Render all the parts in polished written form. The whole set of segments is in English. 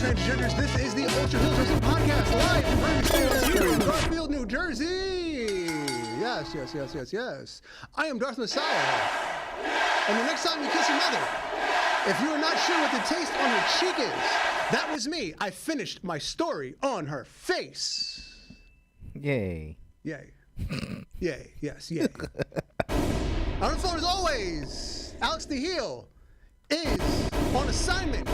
transgenders. This is the Ultra Heelz Wrestling Podcast, live from Bergen, Garfield, New Jersey. Yes. I am Darth Messiah. And the next time you kiss your mother, if you are not sure what the taste on her cheek is, that was me. I finished my story on her face. Yay. Yay. Yes, yay. On the phone as always, Alex the Heel is on assignment.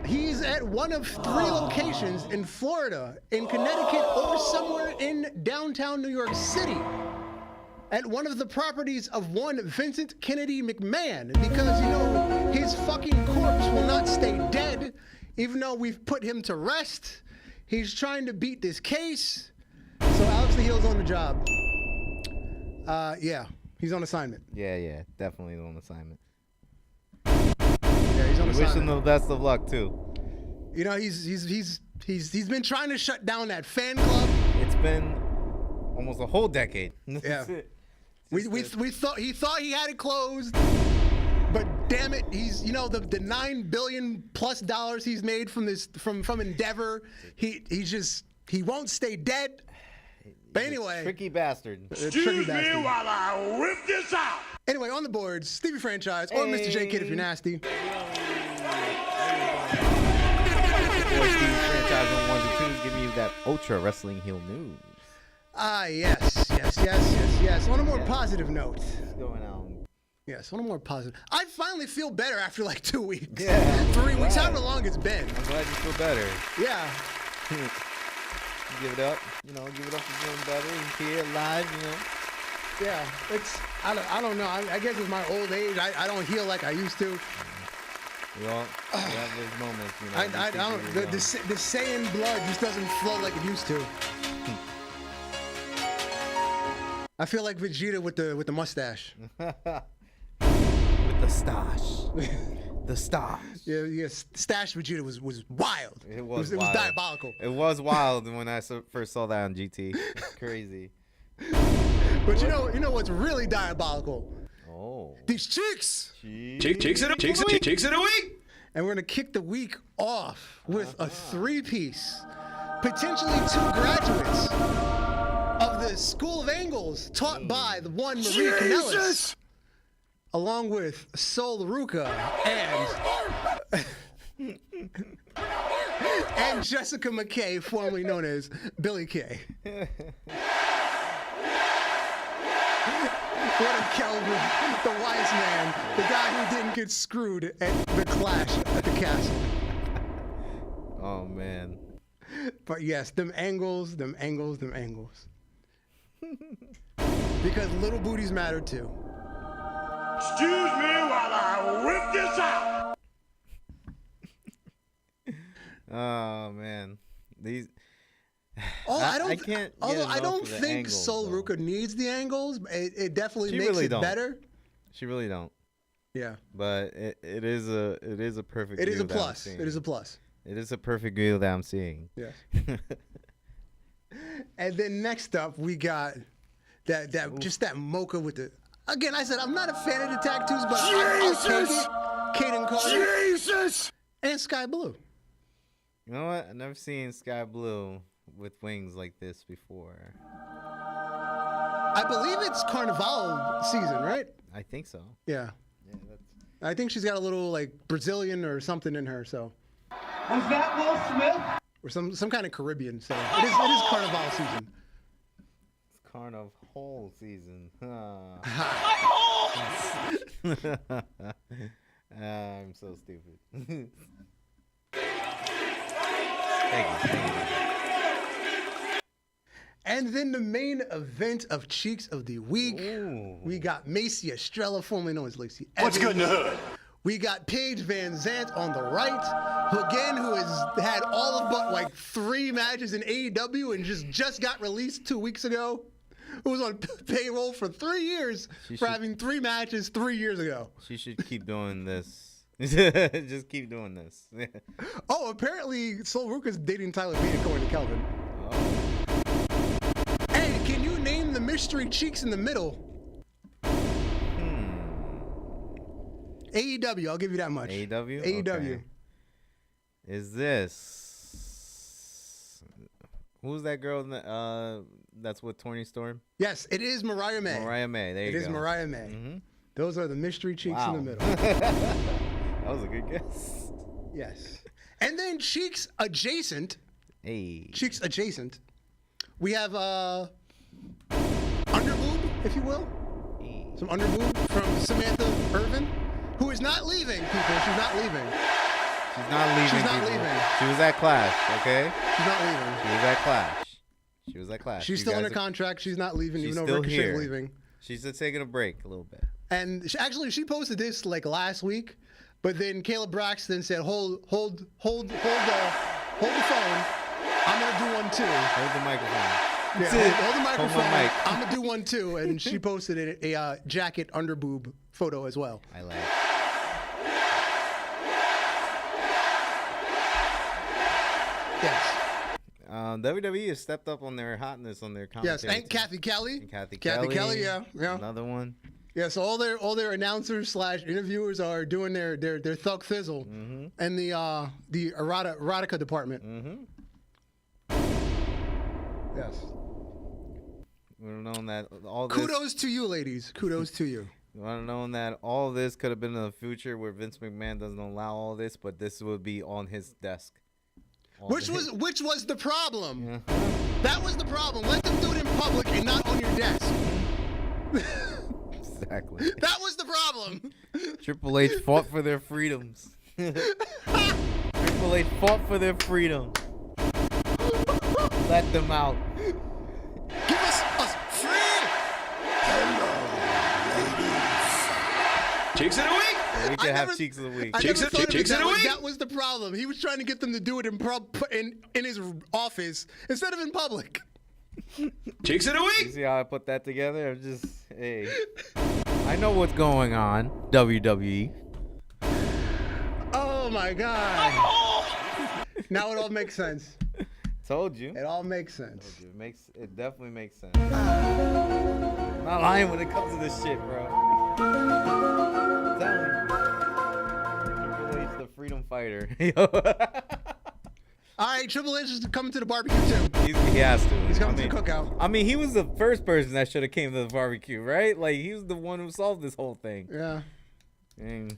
He's at one of 3 locations in Florida, in Connecticut, or somewhere in downtown New York City, at one of the properties of one Vincent Kennedy McMahon, because, you know, his fucking corpse will not stay dead, even though we've put him to rest. He's trying to beat this case. So Alex the Heel's on the job. Yeah, he's on assignment. Yeah, definitely on assignment. Yeah, he's on assignment. Wish him the best of luck too. You know, he's been trying to shut down that fan club. It's been almost a whole decade. Yeah. We thought he had it closed, but damn it, he's, you know, the $9 billion plus he's made from this from Endeavor. He won't stay dead. But anyway, tricky bastard. Excuse me while I rip this out. Anyway, on the boards, Stevie Franchise or Mr. J Kid if you're nasty. Boy, Stevie Franchise on 1 and 2 giving you that Ultra Wrestling Heel news. Yes. On a more positive note. What's going on? Yes, on a more positive. I finally feel better after like 2 weeks. Yeah. 3 weeks, however long it's been. I'm glad you feel better. Yeah. Give it up, give it up for doing better. You're here live, Yeah, I don't know. I guess it's my old age. I don't heal like I used to. We all have those moments, I don't. The Saiyan blood just doesn't flow like it used to. I feel like Vegeta with the mustache. With the stash. The stash. Yeah. Stash Vegeta was wild. It was diabolical. It was wild when I first saw that on GT. It's crazy. But you know what's really diabolical? Oh. These cheeks. Cheeks of the week. And we're gonna kick the week off with a 3-piece, potentially 2 graduates of the School of Angles taught by the one Marie Kanellis, along with Sol Ruka and Jessica McKay, formerly known as Billy Kay. What a Kelvin, the wise man, the guy who didn't get screwed at the Clash at the Castle. Oh, man. But yes, them angles. Because little booties matter too. Excuse me while I rip this out. Oh, man. These... I don't think angles, Sol Ruka needs the angles. It definitely makes really it better. She really don't. Yeah. But it is a perfect. It is a plus. It is a plus. It is a perfect view that I'm seeing. Yeah. And then next up we got that mocha with the. Again, I said I'm not a fan of the tattoos, but I'll take it. Kaden Carter. Jesus. And Sky Blue. You know what? I've never seen Sky Blue with wings like this before. I believe it's Carnival season, right? I think so. Yeah. That's... I think she's got a little like Brazilian or something in her, so. Was that Will Smith? Or some kind of Caribbean, so it is Carnival season. It's Carnival season. I'm so stupid. Thank you. And then the main event of Cheeks of the Week. Ooh. We got Macy Estrella, formerly known as Lacey Evans. What's good in the hood? We got Paige Van Zant on the right, who has had all of but like 3 matches in AEW and just got released 2 weeks ago. Who was on payroll for 3 years having 3 matches 3 years ago. She should keep doing this. Just keep doing this. Oh, apparently Sol Ruka's dating Tyler Bate according to Kelvin. Oh. Hey, can you name the mystery cheeks in the middle? AEW, I'll give you that much. AEW? AEW. Okay. is this? Who's that girl that's with Tony Storm? Yes, it is Mariah May. Mariah May. There you go. It is Mariah May. Mm-hmm. Those are the mystery cheeks in the middle. That was a good guess. Yes. And then cheeks adjacent. Hey. Cheeks adjacent. We have underboob, if you will. Hey. Some underboob from Samantha Irvin, who is not leaving, people. She's not leaving. She's not leaving. She's not people. leaving. She was at Clash, okay? She's not leaving. She was at Clash. She was at Clash. She's still under contract. She's not leaving, She's even though still Ricochet's here. leaving. She's just taking a break a little bit. And she posted this like last week, but then Caleb Braxton said, "Hold the phone. I'm gonna do one too." Hold the microphone. Yeah, hold the microphone. Hold my mic. I'm gonna do one too, and she posted a jacket underboob photo as well. I like it. Yes. WWE has stepped up on their hotness on their Yes, commentary. and Kathy Kelly. And Kathy Kelly, yeah. Another one. Yeah, so all their announcers / interviewers are doing their thug thizzle and the erotica department. Mm-hmm. Yes. We would have known that all this. Kudos to you, ladies. Kudos to you. We would have known that all this could have been in the future where Vince McMahon doesn't allow all this, but this would be on his desk. Which was the problem? Yeah. That was the problem. Let them do it in public and not on your desk. Exactly. That was the problem. Triple H fought for their freedoms. Triple H fought for their freedom. Let them out. Give us free. Cheeks of the week. We can have cheeks of the week. Cheeks of the week. That was the problem. He was trying to get them to do it in his office instead of in public. Cheeks of the You week. see how I put that together? I'm just, hey. I know what's going on, WWE. Oh my God. Now it all makes sense. Told you. It all makes sense. It definitely makes sense. I'm not lying when it comes to this shit, bro. I'm telling you. Triple H, the freedom fighter. All right, Triple H is coming to the barbecue too. He has to. He's coming to the cookout. I mean, he was the first person that should have came to the barbecue, right? Like, he was the one who solved this whole thing. Yeah. And,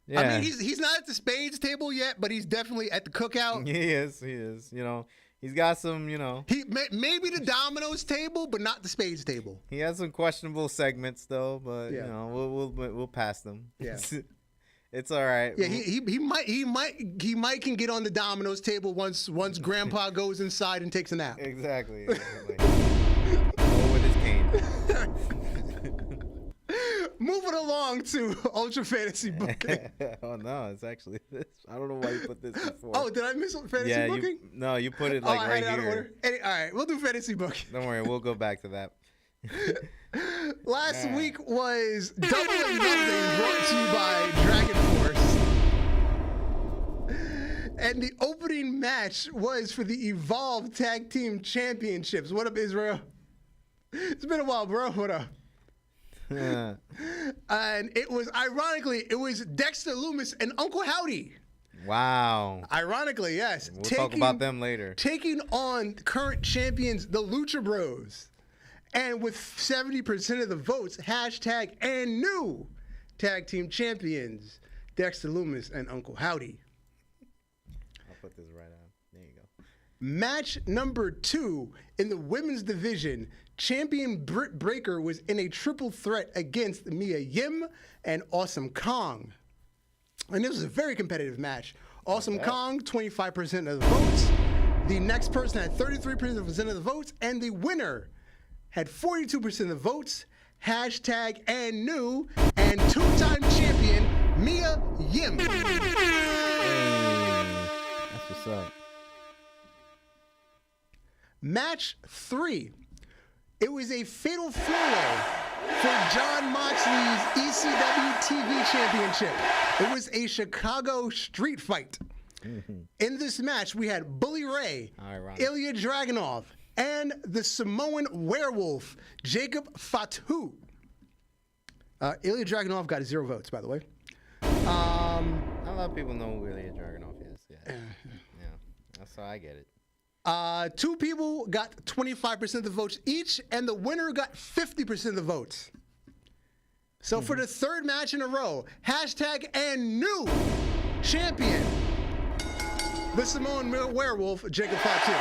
yeah. I mean, he's not at the spades table yet, but he's definitely at the cookout. He is. You know, he's got some, you know. He maybe the dominoes table, but not the spades table. He has some questionable segments though, but Yeah. you know, we'll pass them. Yeah. It's all right. Yeah, he might can get on the dominoes table once Grandpa goes inside and takes a nap. Exactly. Go with his cane. Moving along to Ultra Fantasy Booking. Oh no, it's actually this. I don't know why you put this before. Oh, did I miss Fantasy Booking? You put it like I right had it out of here. order. All right, we'll do Fantasy Booking. Don't worry, we'll go back to that. Last week was Double or Nothing, brought to you by Dragon Force. And the opening match was for the Evolve Tag Team Championships. What up, Israel? It's been a while, bro. What up? And it was, ironically, Dexter Lumis and Uncle Howdy. Wow. Ironically, yes. We'll talk about them later. Taking on current champions, the Lucha Bros. And with 70% of the votes, hashtag and new tag team champions, Dexter Lumis and Uncle Howdy. I'll put this right on. There you go. Match number 2 in the women's division, champion Britt Baker was in a triple threat against Mia Yim and Awesome Kong. And this was a very competitive match. Awesome Kong, 25% of the votes. The next person had 33% of the votes. And the winner had 42% of the votes. Hashtag and new and 2-time champion Mia Yim. That's what's up. Match 3. It was a fatal four-way for Jon Moxley's ECW TV Championship. It was a Chicago street fight. In this match, we had Bully Ray, Ilya Dragunov, and the Samoan werewolf, Jacob Fatu. Ilya Dragunov got 0 votes, by the way. A lot of people know who Ilya Dragunov is. Yeah. That's how I get it. 2 people got 25% of the votes each, and the winner got 50% of the votes. So for the 3rd match in a row, hashtag and new champion, the Samoan Werewolf, Jacob Fatu.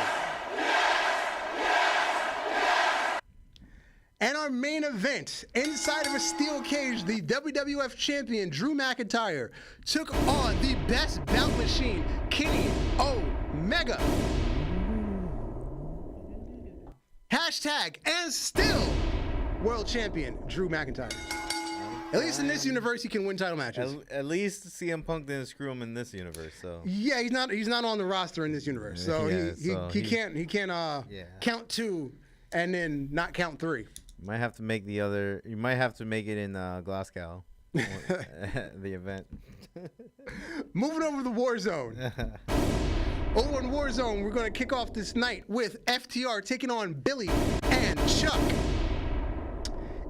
And our main event, inside of a steel cage, the WWF champion, Drew McIntyre, took on the best bout machine, Kenny Omega. Hashtag and still world champion, Drew McIntyre. At least in this universe, he can win title matches. At least CM Punk didn't screw him in this universe. So yeah, he's not on the roster in this universe. So he can't count 2 and then not count 3. You might have to make the other. You might have to make it in Glasgow, the event. Moving over to the War Zone. Over in War Zone, we're going to kick off this night with FTR taking on Billy and Chuck.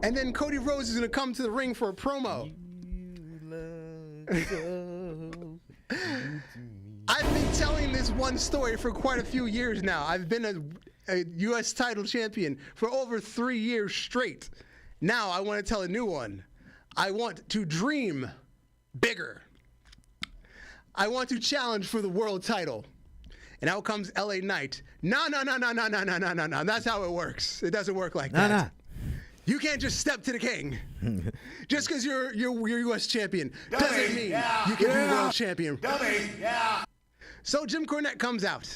And then Cody Rhodes is going to come to the ring for a promo. I've been telling this one story for quite a few years now. I've been a U.S. title champion for over 3 years straight. Now I want to tell a new one. I want to dream bigger. I want to challenge for the world title. And out comes LA Knight. No. That's how it works. It doesn't work like that. Nah. You can't just step to the king. Just because you're U.S. champion doesn't mean you can be world champion. So Jim Cornette comes out,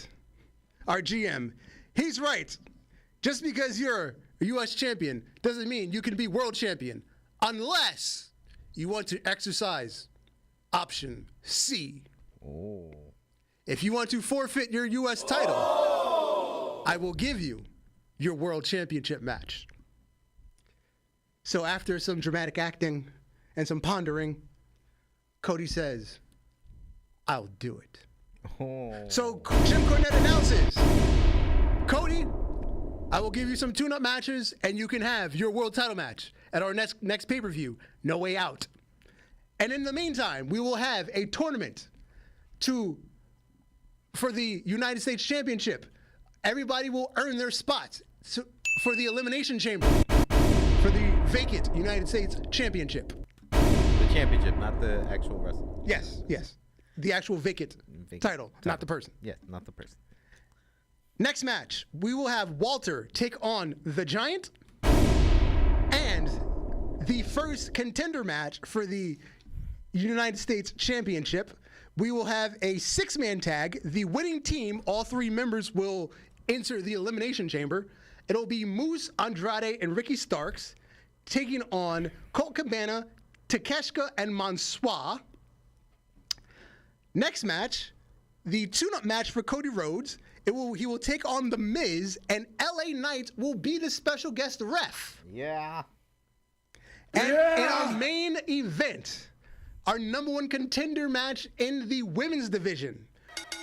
our GM. He's right. Just because you're a U.S. champion doesn't mean you can be world champion unless you want to exercise option C. Oh. If you want to forfeit your U.S. title, I will give you your world championship match. So after some dramatic acting and some pondering, Cody says, I'll do it. Oh. So Jim Cornette announces, Cody, I will give you some tune-up matches, and you can have your world title match at our next pay-per-view, No Way Out. And in the meantime, we will have a tournament for the United States Championship. Everybody will earn their spots for the Elimination Chamber, for the vacant United States Championship. The championship, not the actual wrestling. Yes. The actual vacant title, not the person. Yeah, not the person. Next match, we will have Walter take on the Giant. And the first contender match for the United States Championship, we will have a 6-man tag. The winning team, all 3 members will enter the Elimination Chamber. It'll be Moose, Andrade, and Ricky Starks taking on Colt Cabana, Takeshita, and Mansoor. Next match, the tune-up match for Cody Rhodes. He will take on The Miz, and LA Knight will be the special guest ref. Yeah. And in our main event, our number 1 contender match in the women's division,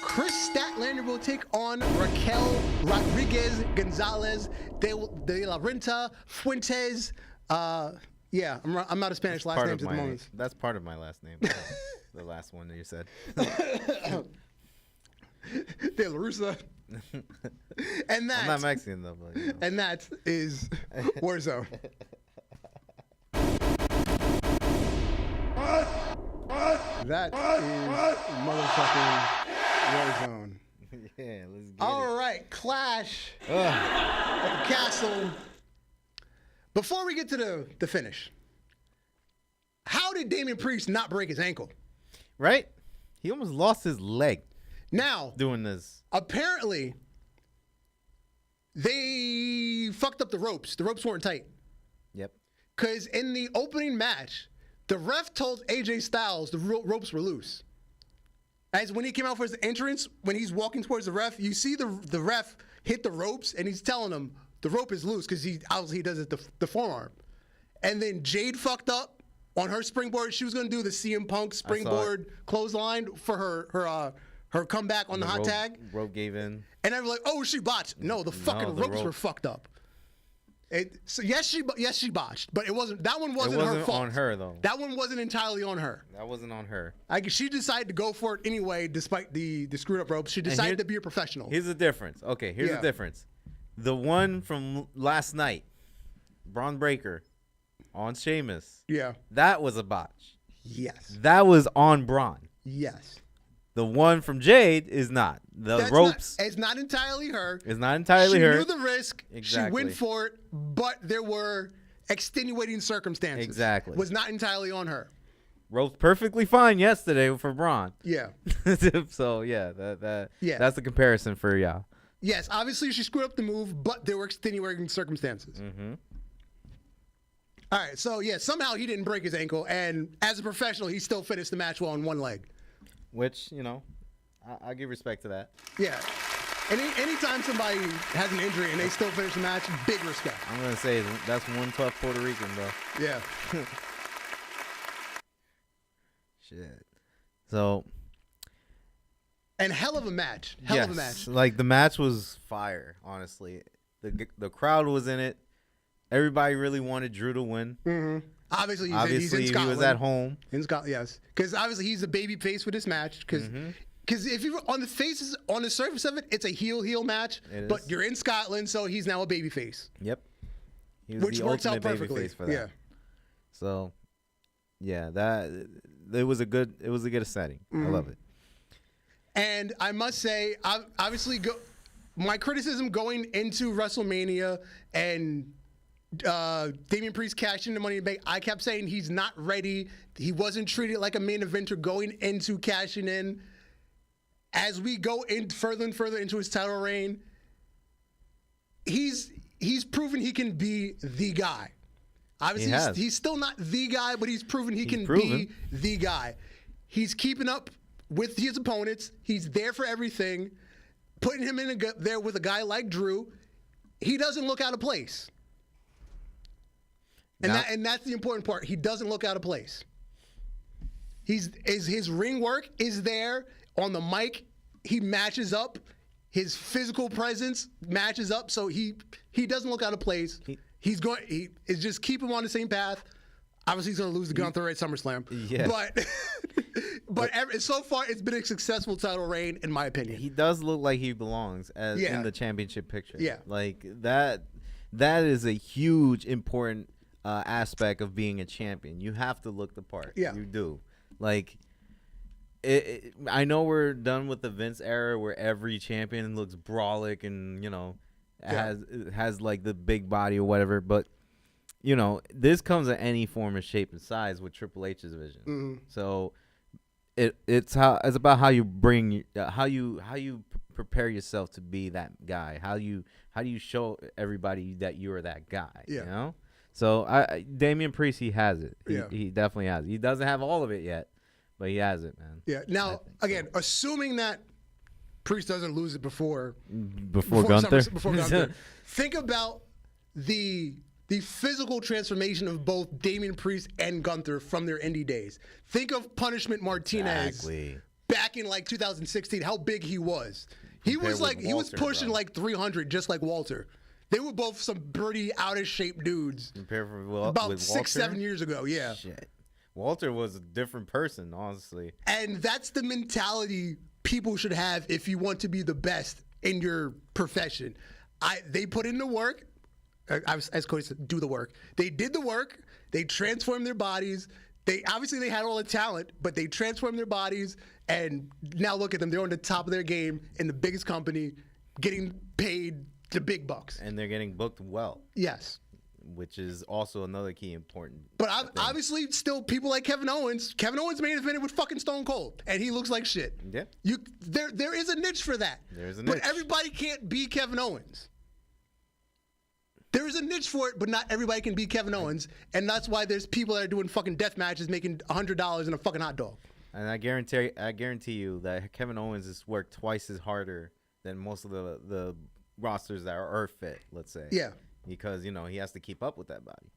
Chris Statlander will take on Raquel Rodriguez Gonzalez de la Renta Fuentes. Yeah, I'm not a Spanish last name at the moment. That's part of my last name. The last one that you said. De la Rosa. And that, I'm not Mexican though, but, you know. And that is Warzone. That is motherfucking Warzone. Yeah, let's get All right, Clash at the Castle. Before we get to the finish, how did Damian Priest not break his ankle? Right? He almost lost his leg Now, doing this. apparently, they fucked up the ropes. The ropes weren't tight. Yep. Because in the opening match, the ref told AJ Styles the ropes were loose. As when he came out for his entrance, when he's walking towards the ref, you see the ref hit the ropes, and he's telling him the rope is loose because he does it the forearm. And then Jade fucked up on her springboard. She was going to do the CM Punk springboard clothesline for her comeback on the hot tag. Rope gave in. And I was like, oh, she botched. No, the fucking ropes were fucked up. Yes, she botched, but it wasn't. That one wasn't her fault. On her though. That one wasn't entirely on her. That wasn't on her. She decided to go for it anyway, despite the screwed up ropes. She decided to be a professional. Here's the difference. Okay, here's the difference. The one from last night, Braun Breaker, on Sheamus. Yeah. That was a botch. Yes. That was on Braun. Yes. The one from Jade is not. Ropes. It's not entirely her. It's not entirely her. She knew the risk. Exactly. She went for it, but there were extenuating circumstances. Exactly. It was not entirely on her. Ropes perfectly fine yesterday for Braun. Yeah. So that's the comparison for y'all. Yes, obviously she screwed up the move, but there were extenuating circumstances. Mm-hmm. All right, so somehow he didn't break his ankle, and as a professional, he still finished the match well on one leg. Which, I give respect to that. Yeah. Anytime somebody has an injury and they still finish the match, big respect. I'm going to say that's one tough Puerto Rican, bro. Yeah. Shit. So. And hell of a match. Hell of a match. Like, the match was fire, honestly. The crowd was in it. Everybody really wanted Drew to win. Mm-hmm. Obviously, he's in Scotland. He was at home. In Scotland, yes. Because obviously he's a baby face with this match. Because if you on the surface of it, it's a heel match. But you're in Scotland, so he's now a baby face. Yep. Which works out perfectly. For that. Yeah. So, it was a good setting. Mm-hmm. I love it. And I must say, obviously, my criticism going into WrestleMania and Damian Priest cashed in the Money in the Bank, I kept saying he's not ready. He wasn't treated like a main eventer going into cashing in. As we go in further and further into his title reign, he's proven he can be the guy. Obviously, he's still not the guy, but he's proven he can be the guy. He's keeping up with his opponents. He's there for everything. Putting him in there with a guy like Drew, he doesn't look out of place. And that's the important part. He doesn't look out of place. His ring work is there on the mic. He matches up. His physical presence matches up, so he doesn't look out of place. He is just keep him on the same path. Obviously, he's going to lose to Gunther at SummerSlam. Yeah. But so far, it's been a successful title reign, in my opinion. He does look like he belongs in the championship picture. Yeah. Like that is a huge, important aspect of being a champion. You have to look the part. Yeah. You do. Like, I know we're done with the Vince era where every champion looks brolic and, has like the big body or whatever, but this comes in any form of shape and size with Triple H's vision. Mm-hmm. So it's about how you bring how you prepare yourself to be that guy. How you show everybody that you're that guy. Yeah. So Damian Priest, he has it. Yeah. He definitely has it. He doesn't have all of it yet, but he has it, man. Yeah. Now again, assuming that Priest doesn't lose it before Gunther. Before Gunther. Think about the physical transformation of both Damian Priest and Gunther from their indie days. Think of Punishment Martinez back in like 2016, how big he was. He was pushing like 300 just like Walter. They were both some pretty out of shape dudes. Compared about with 6-7 years ago, yeah. Shit. Walter was a different person, honestly. And that's the mentality people should have if you want to be the best in your profession. They put in the work. As Cody said, do the work. They did the work. They transformed their bodies. They had all the talent, but they transformed their bodies. And now look at them. They're on the top of their game in the biggest company, getting paid the big bucks. And they're getting booked well. Yes. Which is also another key important. But obviously, still people like Kevin Owens. Kevin Owens main evented with fucking Stone Cold, and he looks like shit. Yeah. There is a niche for that. There's a niche. But everybody can't be Kevin Owens. There is a niche for it, but not everybody can be Kevin Owens, and that's why there's people that are doing fucking death matches making $100 in a fucking hot dog. And I guarantee you that Kevin Owens has worked twice as harder than most of the rosters that are Earth fit, let's say. Yeah. Because he has to keep up with that body.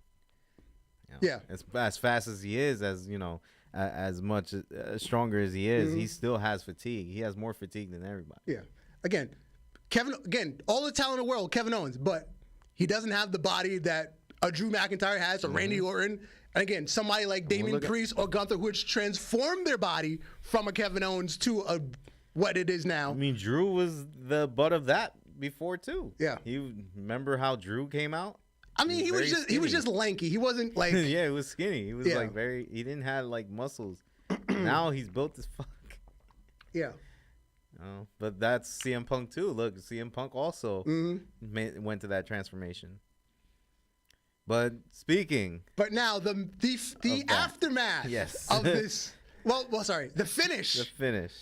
Yeah. As fast as he is, as much stronger as he is, he still has fatigue. He has more fatigue than everybody. Yeah. Again, all the talent in the world, Kevin Owens, but He doesn't have the body that a Drew McIntyre has, or Randy Orton. And again, somebody like Damian Priest or Gunther, which transformed their body from a Kevin Owens to what it is now. I mean, Drew was the butt of that before too. Yeah. You remember how Drew came out? I mean, he was just lanky. He wasn't like yeah, he was skinny. He was like he didn't have like muscles. Now he's built as fuck. Yeah. Oh, but that's CM Punk too. Look, CM Punk also went to that transformation. But now the aftermath of this. Well, sorry, the finish. The finish.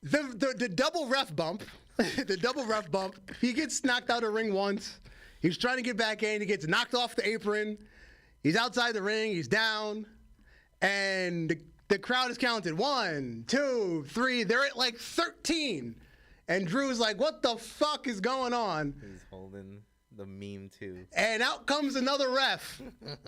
The double ref bump. The double ref bump. He gets knocked out of the ring once. He's trying to get back in. He gets knocked off the apron. He's outside the ring. He's down. And the crowd is counted. 1, 2, 3. They're at like 13. And Drew's like, what the fuck is going on? He's holding the meme too. And out comes another ref.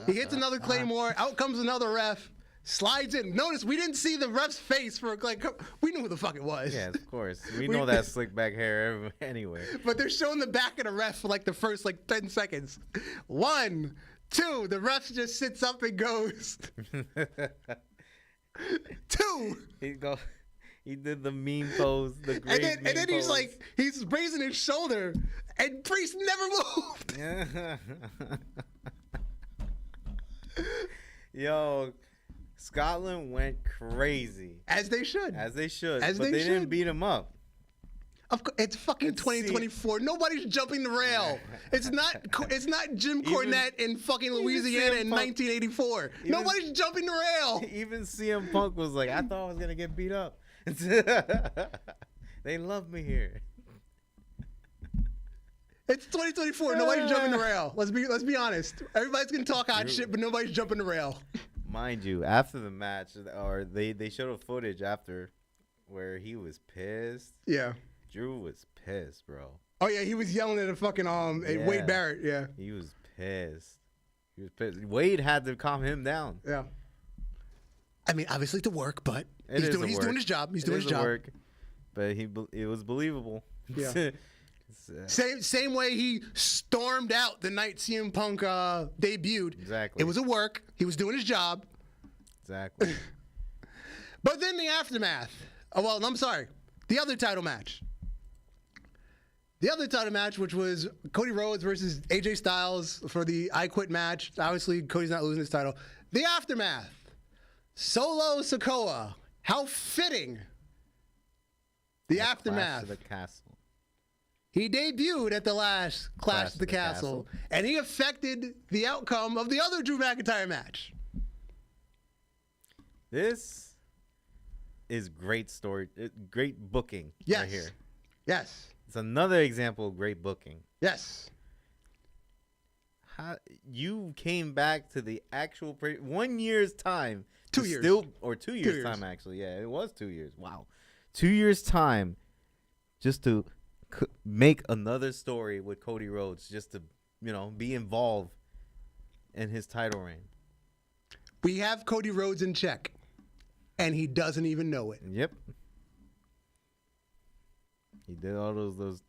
He hits another Claymore. Out comes another ref. Slides in. Notice we didn't see the ref's face for like we knew who the fuck it was. Yeah, of course. We know that slick back hair anyway. But they're showing the back of the ref for like the first like 10 seconds. 1, 2. The ref just sits up and goes. 2. He did the meme pose. The great and then he's like, he's raising his shoulder, and Priest never moved. Yo, Scotland went crazy. As they should. But they didn't beat him up. Of course, it's fucking 2024. Nobody's jumping the rail. It's not Jim Cornette in fucking Louisiana in 1984. Nobody's jumping the rail. Even CM Punk was like, I thought I was gonna get beat up. They love me here. It's 2024. Nobody's jumping the rail. Let's be honest. Everybody's gonna talk hot shit, but nobody's jumping the rail. Mind you, after the match, or they showed a footage after where he was pissed. Yeah. Drew was pissed, bro. Oh yeah, he was yelling at a fucking Wade Barrett. Yeah. He was pissed. Wade had to calm him down. Yeah. I mean, obviously to work, but he's doing his job. He's doing his job. Work, but it was believable. Yeah. Same way he stormed out the night CM Punk debuted. Exactly. It was a work. He was doing his job. Exactly. But then the aftermath. Oh well, I'm sorry. The other title match. The other title match, which was Cody Rhodes versus AJ Styles for the I Quit match. Obviously, Cody's not losing his title. The aftermath. Solo Sikoa. How fitting. The aftermath. Clash of the Castle. He debuted at the last Clash of the Castle, and he affected the outcome of the other Drew McIntyre match. This is great story, great booking right here. Yes. It's another example of great booking. Yes. You came back to the actual 1 year's time. 2 years. 2 years time, actually. Yeah, it was 2 years. Wow. 2 years time just to make another story with Cody Rhodes, just to, be involved in his title reign. We have Cody Rhodes in check, and he doesn't even know it. Yep. He did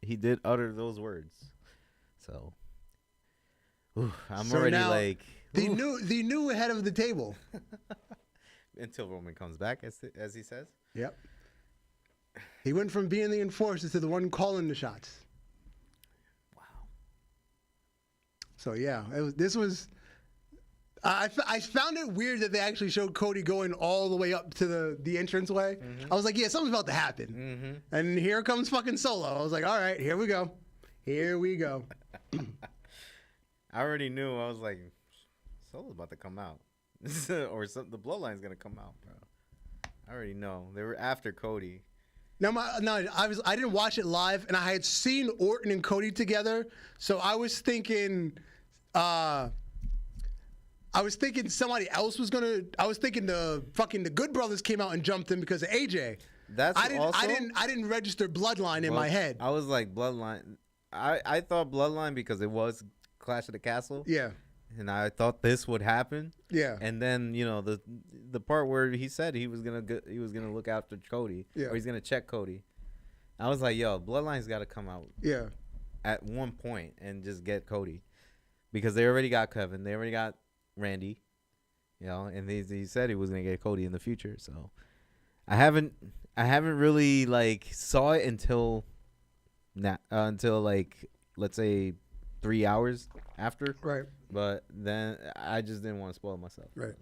He did utter those words. So, I'm already now, like the new head of the table. Until Roman comes back, as he says. Yep. He went from being the enforcer to the one calling the shots. Wow. So yeah, this was. I found it weird that they actually showed Cody going all the way up to the entranceway. Mm-hmm. I was like, yeah, something's about to happen. Mm-hmm. And here comes fucking Solo. I was like, all right, here we go. Here we go. I already knew. I was like, Solo's about to come out. Or the bloodline's going to come out, bro. I already know. They were after Cody. I didn't watch it live, and I had seen Orton and Cody together, so I was thinking somebody else was gonna. I was thinking the Good Brothers came out and jumped him because of AJ. I didn't register Bloodline in my head. I was like Bloodline. I thought Bloodline because it was Clash of the Castle. Yeah. And I thought this would happen. Yeah. And then the part where he said he was gonna look after Cody. Yeah. Or he's gonna check Cody. I was like, yo, Bloodline's got to come out. Yeah. At one point and just get Cody. because they already got Kevin, they already got Randy, you know, and he said he was gonna get Cody in the future. So I haven't really like saw it until like let's say 3 hours after. Right. But then I just didn't want to spoil myself. Right.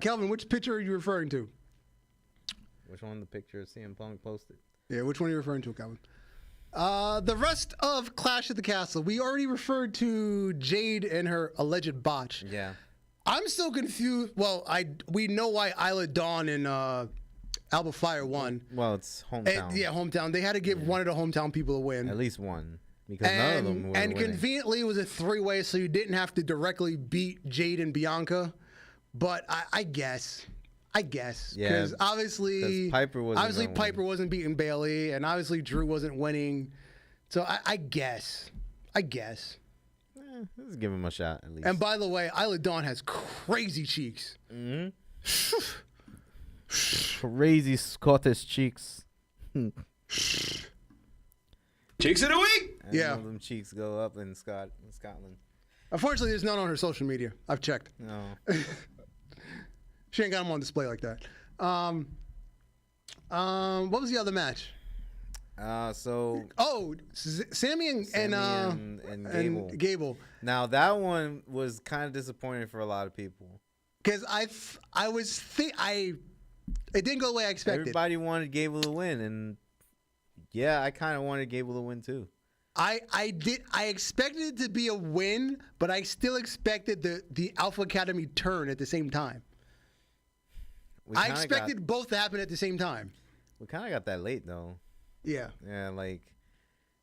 Kelvin, which picture are you referring to? Which one? The picture CM Punk posted. Yeah, which one are you referring to, Kelvin? The rest of Clash at the Castle. We already referred to Jade and her alleged botch. Yeah. I'm still confused. Well, we know why Isla Dawn and Alba Fire won. Well, it's hometown. Yeah, hometown. They had to give one of the hometown people a win. At least one. Because none of them were And winning. conveniently, it was a three-way, so you didn't have to directly beat Jade and Bianca. But I guess. Yeah, Because obviously Piper wasn't beating Bayley, and obviously Drew wasn't winning. So I guess. Let's give him a shot at least. And by the way, Isla Dawn has crazy cheeks. Mm-hmm. Crazy Scottish cheeks. Cheeks of the week. Yeah. Them cheeks go up in Scotland. Unfortunately, there's none on her social media. I've checked. No. She ain't got them on display like that. What was the other match? Sammy and Gable. Now that one was kind of disappointing for a lot of people. Because it didn't go the way I expected. Everybody wanted Gable to win, and yeah, I kind of wanted Gable to win too. I expected it to be a win, but I still expected the Alpha Academy turn at the same time. I expected both to happen at the same time. We kind of got that late though. Yeah. Yeah, like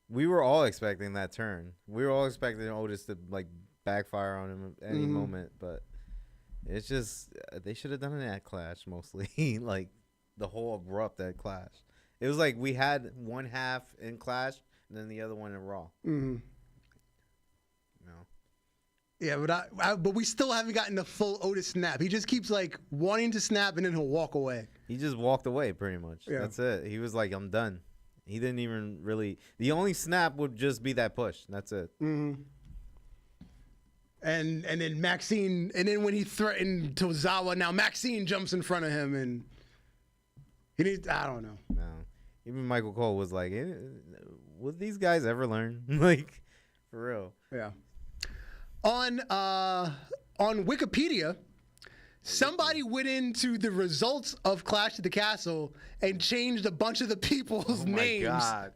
we were all expecting that turn. We were all expecting Otis to like backfire on him at any moment, but it's just they should have done it at Clash mostly. Like the whole abrupt at Clash. It was like we had one half in Clash and then the other one in Raw. Mm-hmm. No. Yeah, but we still haven't gotten the full Otis snap. He just keeps like wanting to snap and then he'll walk away. He just walked away pretty much. Yeah. That's it. He was like, I'm done. He didn't even really. The only snap would just be that push. That's it. Mm-hmm. And then Maxine, and then when he threatened Tozawa, now Maxine jumps in front of him and he needs. I don't know. No, even Michael Cole was like, "Would these guys ever learn?" Like, for real. Yeah. On Wikipedia, somebody went into the results of Clash at the Castle and changed a bunch of the people's names. Oh my God.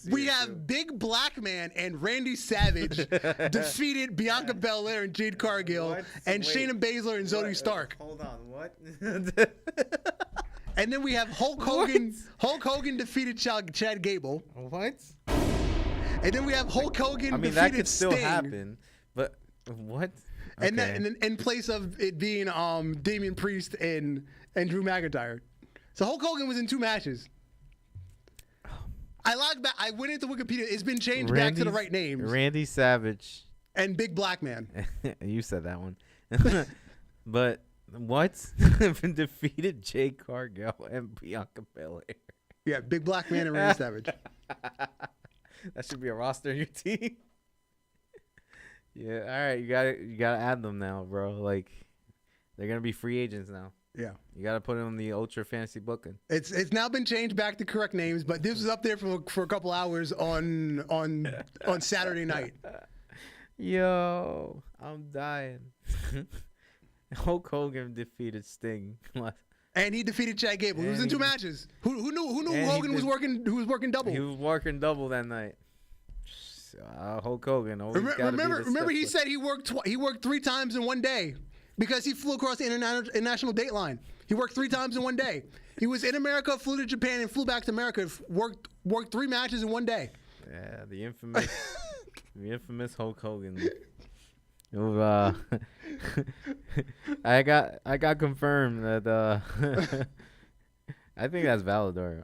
We have Big Black Man and Randy Savage defeated Bianca Belair and Jade Cargill and Shayna Baszler and Zoe Stark. Hold on, what? And then we have Hulk Hogan. Hulk Hogan defeated Chad Gable. What? And then we have Hulk Hogan defeated that could still Sting. happen, but what? Okay. And then in place of it being Damian Priest and Drew McIntyre. So Hulk Hogan was in 2 matches. I logged back. I went into Wikipedia. It's been changed back to the right names. Randy Savage. And Big Black Man. You said that one. But what? Defeated Jade Cargill and Bianca Belair. Yeah, Big Black Man and Randy Savage. That should be a roster in your team. Yeah, all right. You gotta add them now, bro. Like they're gonna be free agents now. Yeah. You gotta put them in the Ultra Fantasy booking. It's now been changed back to correct names, but this was up there for a couple hours on Saturday night. Yo, I'm dying. Hulk Hogan defeated Sting. And he defeated Chad Gable. He was in 2 matches. Who knew Hogan was working? Who was working double? He was working double that night. Hulk Hogan. Remember, he said he worked 3 times in one day because he flew across the international date line. He worked 3 times in one day. He was in America, flew to Japan, and flew back to America. Worked 3 matches in one day. Yeah, the infamous Hulk Hogan. I got confirmed that I think that's Valador.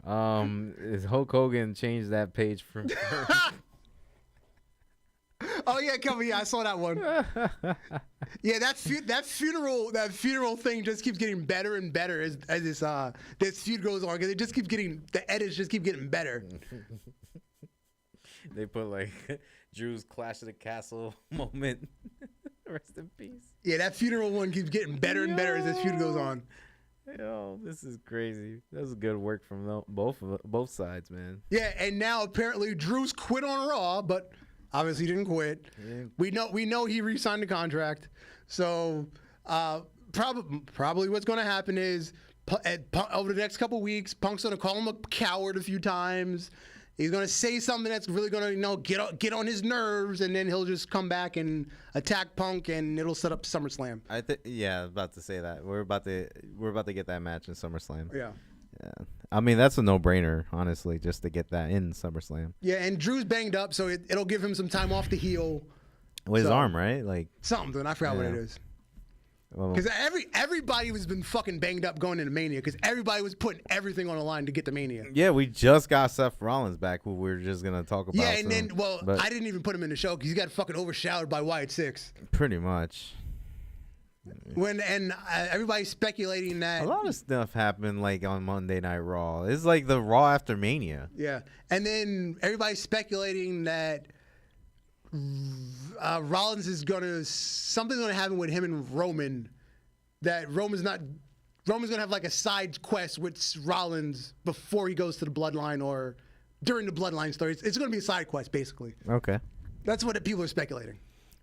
Is Hulk Hogan changed that page from Oh yeah, Kelvin. Yeah, I saw that one. Yeah, that funeral thing just keeps getting better and better as this feud goes on because it just keeps getting the edits just keep getting better. They put like Drew's Clash of the Castle moment. Rest in peace. Yeah, that funeral one keeps getting better and better as this feud goes on. Yo, this is crazy. That was good work from both sides, man. Yeah, and now apparently Drew's quit on Raw, but obviously didn't quit. Yeah. We know he re-signed the contract. So probably what's going to happen is over the next couple weeks, Punk's going to call him a coward a few times. He's going to say something that's really going to get on his nerves, and then he'll just come back and attack Punk, and it'll set up SummerSlam. I was about to say that. We're about to get that match in SummerSlam. Yeah. Yeah. I mean, that's a no-brainer, honestly, just to get that in SummerSlam. Yeah, and Drew's banged up, so it'll give him some time off the heel. With his arm, right? Like something. I forgot what it is. Because everybody has been fucking banged up going into Mania because everybody was putting everything on the line to get to Mania. Yeah, we just got Seth Rollins back, who we're just going to talk about. Yeah, and then, I didn't even put him in the show because he got fucking overshadowed by Wyatt 6. Pretty much. Everybody's speculating that. A lot of stuff happened like on Monday Night Raw. It's like the Raw after Mania. Yeah, and then everybody's speculating that Rollins is something's gonna happen with him and Roman. That Roman's gonna have like a side quest with Rollins before he goes to the Bloodline or during the Bloodline story. It's gonna be a side quest basically. Okay, that's what people are speculating.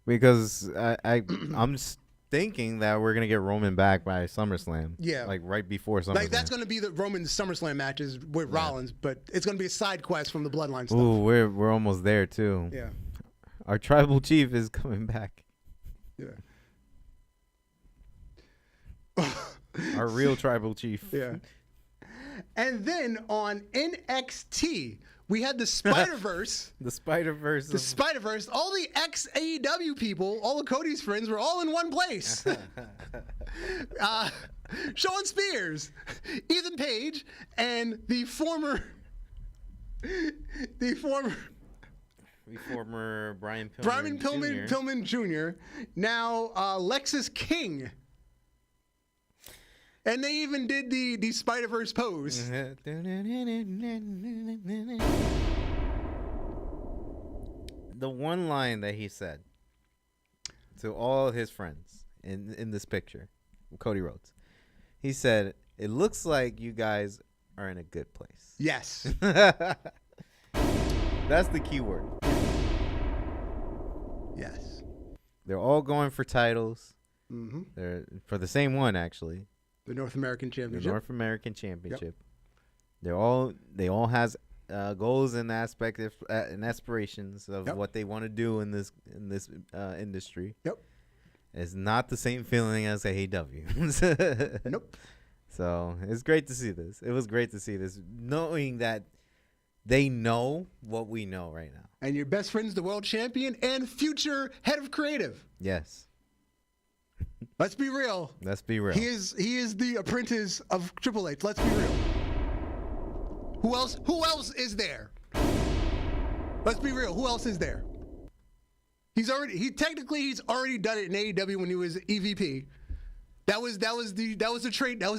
Because I'm just thinking that we're gonna get Roman back by SummerSlam. Yeah, like right before SummerSlam. Like that's gonna be the Roman's SummerSlam matches with Rollins, but it's gonna be a side quest from the Bloodline stuff. Ooh, we're almost there too. Yeah. Our tribal chief is coming back. Yeah. Our real tribal chief. Yeah. And then on NXT, we had the Spiderverse. The Spiderverse. The Spiderverse. All the ex-AEW people, all of Cody's friends, were all in one place. Sean Spears, Ethan Page, and the former Brian Pillman Jr. Now Lexis King. And they even did the Spider-Verse pose. The one line that he said to all his friends in this picture, Cody Rhodes, he said, "It looks like you guys are in a good place." Yes. That's the key word. Yes. They're all going for titles. Mm-hmm. They're for the same one, actually. The North American Championship. The North American Championship. Yep. They all has goals and and aspirations of what they want to do in this industry. Yep. It's not the same feeling as AEW. Nope. So it's great to see this. It was great to see this, knowing that they know what we know right now. And your best friend's the world champion and future head of creative. Yes. Let's be real. Let's be real. He is the apprentice of Triple H. Let's be real. Who else is there? Let's be real. Who else is there? He's already done it in AEW when he was EVP. That was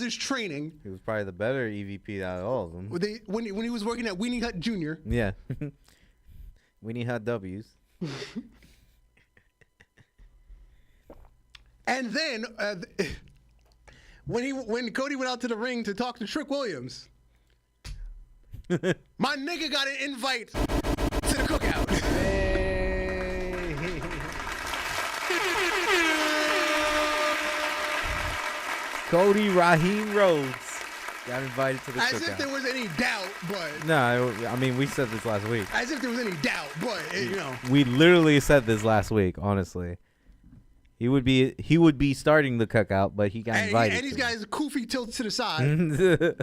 his training. He was probably the better EVP out of all of them. When he was working at Weenie Hut Jr. Yeah. Weenie Hut W's. And then when Cody went out to the ring to talk to Trick Williams, my nigga got an invite to the cookout. Hey. Cody Raheem Rhodes got invited to the cookout. As if there was any doubt, but... No, I mean, we said this last week. As if there was any doubt, but, We literally said this last week, honestly. He would be starting the cookout, but he got invited. And these guys Kofi tilted to the side.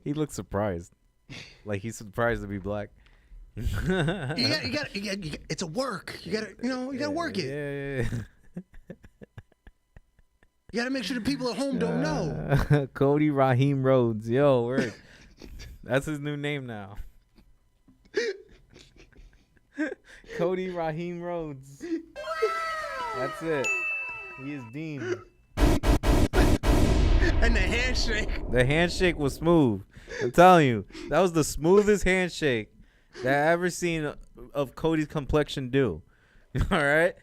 He looked surprised, like he's surprised to be black. you got. It's a work. You gotta work it. Yeah. You gotta make sure the people at home don't know. Cody Raheem Rhodes, yo, that's his new name now. Cody Raheem Rhodes. That's it. He is deemed. And the handshake. The handshake was smooth. I'm telling you, that was the smoothest handshake that I ever seen of Cody's complexion do. All right,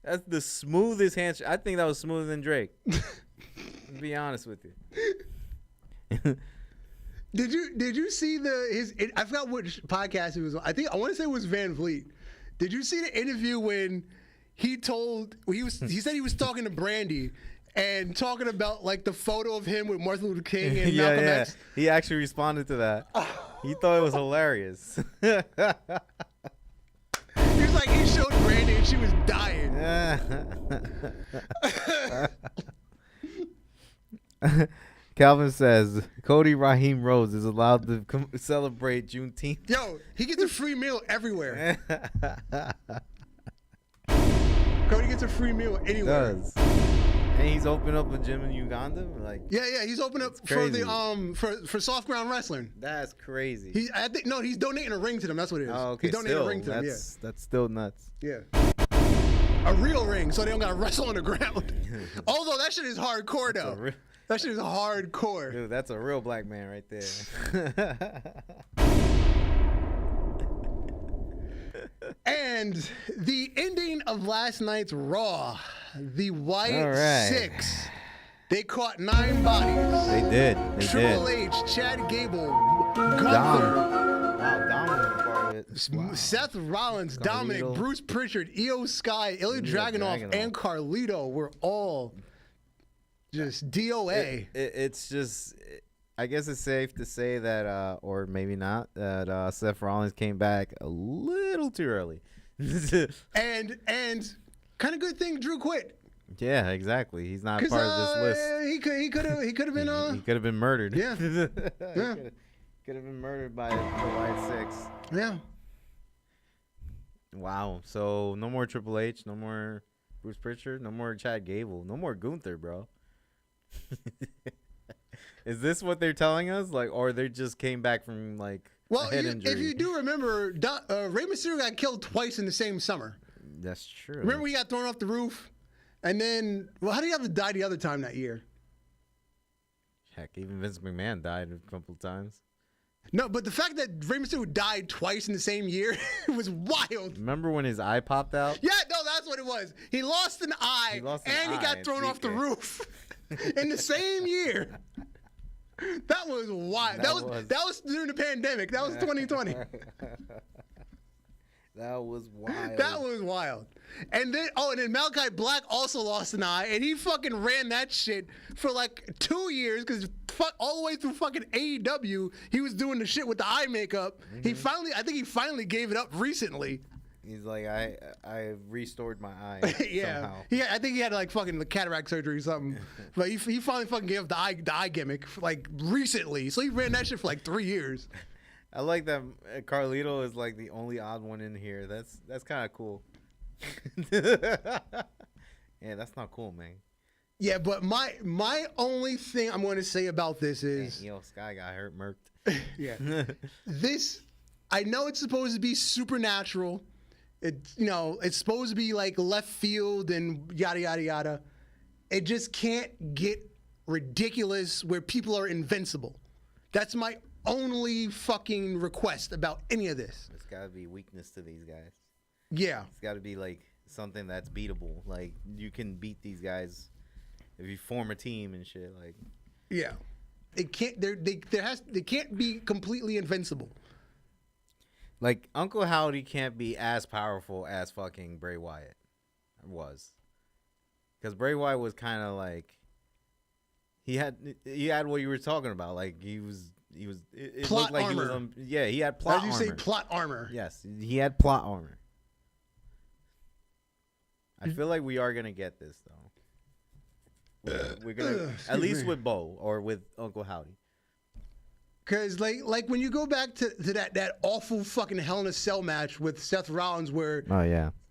that's the smoothest handshake. I think that was smoother than Drake. To be honest with you. Did you see I forgot which podcast it was on. I want to say it was Van Vliet. Did you see the interview when he said he was talking to Brandy and talking about like the photo of him with Martin Luther King and Malcolm X? He actually responded to that. He thought it was hilarious. He was like, he showed Brandy and she was dying. Calvin says Cody Raheem Rhodes is allowed to celebrate Juneteenth. Yo, he gets a free meal everywhere. Cody gets a free meal anywhere. Does. And he's opened up a gym in Uganda. Like, yeah, he's opened up for the for soft ground wrestling. That's crazy. He's donating a ring to them. That's what it is. Oh, okay. He's donating a ring to them. Yeah, that's still nuts. Yeah. A real ring, so they don't gotta wrestle on the ground. Although that shit is hardcore though. That shit is hardcore. Dude, that's a real black man right there. And the ending of last night's Raw, the Wyatt 6. They caught 9 bodies. They did. Triple H, Chad Gable, Gunther, Dom was a part of it. Wow. Seth Rollins, Carlito. Dominic, Bruce Pritchard, Io Sky, Ilya Dragunov, and Carlito were all just DOA. It's just, I guess it's safe to say that, or maybe not, that Seth Rollins came back a little too early. and kind of good thing Drew quit. Yeah, exactly. He's not part of this list. He could have been he could have been murdered. Yeah. Yeah. Could have been murdered by the Wyatt 6. Yeah. Wow. So no more Triple H, no more Bruce Pritchard, no more Chad Gable, no more Gunther, bro. Is this what they're telling us? Like, or they just came back from like a head injury? If you do remember, Rey Mysterio got killed twice in the same summer. That's true. Remember he got thrown off the roof? And then, well, how did he have to die the other time that year? Heck, even Vince McMahon died a couple of times. No, but the fact that Rey Mysterio died twice in the same year was wild. Remember when his eye popped out? Yeah, no, that's what it was. He lost an eye, he got thrown off the roof in the same year. That was wild. That was during the pandemic. That was 2020. That was wild. That was wild. And then Malachi Black also lost an eye, and he fucking ran that shit for like 2 years because all the way through fucking AEW, he was doing the shit with the eye makeup. Mm-hmm. I think he finally gave it up recently. He's like, I restored my eye. Yeah. Somehow. I think he had like fucking cataract surgery or something. But he finally fucking gave up the eye gimmick like recently. So he ran that shit for like 3 years. I like that Carlito is like the only odd one in here. That's kind of cool. Yeah, that's not cool, man. Yeah, but my only thing I'm going to say about this is, Sky got hurt, murked. Yeah, this, I know it's supposed to be supernatural. It's supposed to be like left field and yada yada yada. It just can't get ridiculous where people are invincible. That's my only fucking request about any of this. It's got to be weakness to these guys. Yeah. It's got to be like something that's beatable. Like you can beat these guys if you form a team and shit. Like, yeah, it can't. They can't be completely invincible. Like Uncle Howdy can't be as powerful as fucking Bray Wyatt was, because Bray Wyatt was kind of like he had what you were talking about. Like he plot looked like armor. He was he had plot armor. How do you say plot armor? Yes, he had plot armor. I feel like we are gonna get this though. We're gonna at least with Bo or with Uncle Howdy. Cause like when you go back to that awful fucking Hell in a Cell match with Seth Rollins where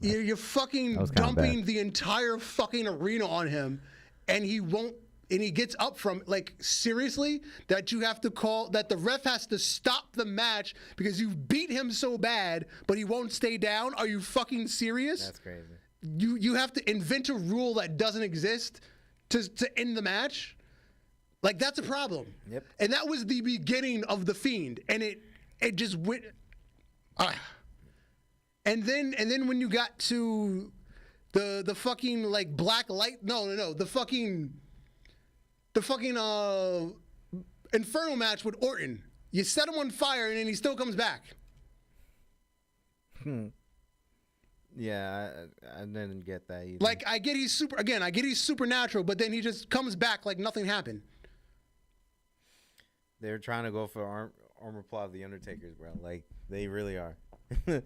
you're fucking dumping the entire fucking arena on him, and he gets up from, like, seriously, that you have to that the ref has to stop the match because you beat him so bad, but he won't stay down. Are you fucking serious? That's crazy. You have to invent a rule that doesn't exist to end the match. Like, that's a problem. Yep. And that was the beginning of The Fiend, and it just went. And then when you got to the fucking like black light, no, the fucking Inferno match with Orton, you set him on fire and then he still comes back. Yeah, I didn't get that either. Like, I get he's supernatural, but then he just comes back like nothing happened. They're trying to go for armor plot of the Undertakers, bro. Like, they really are. The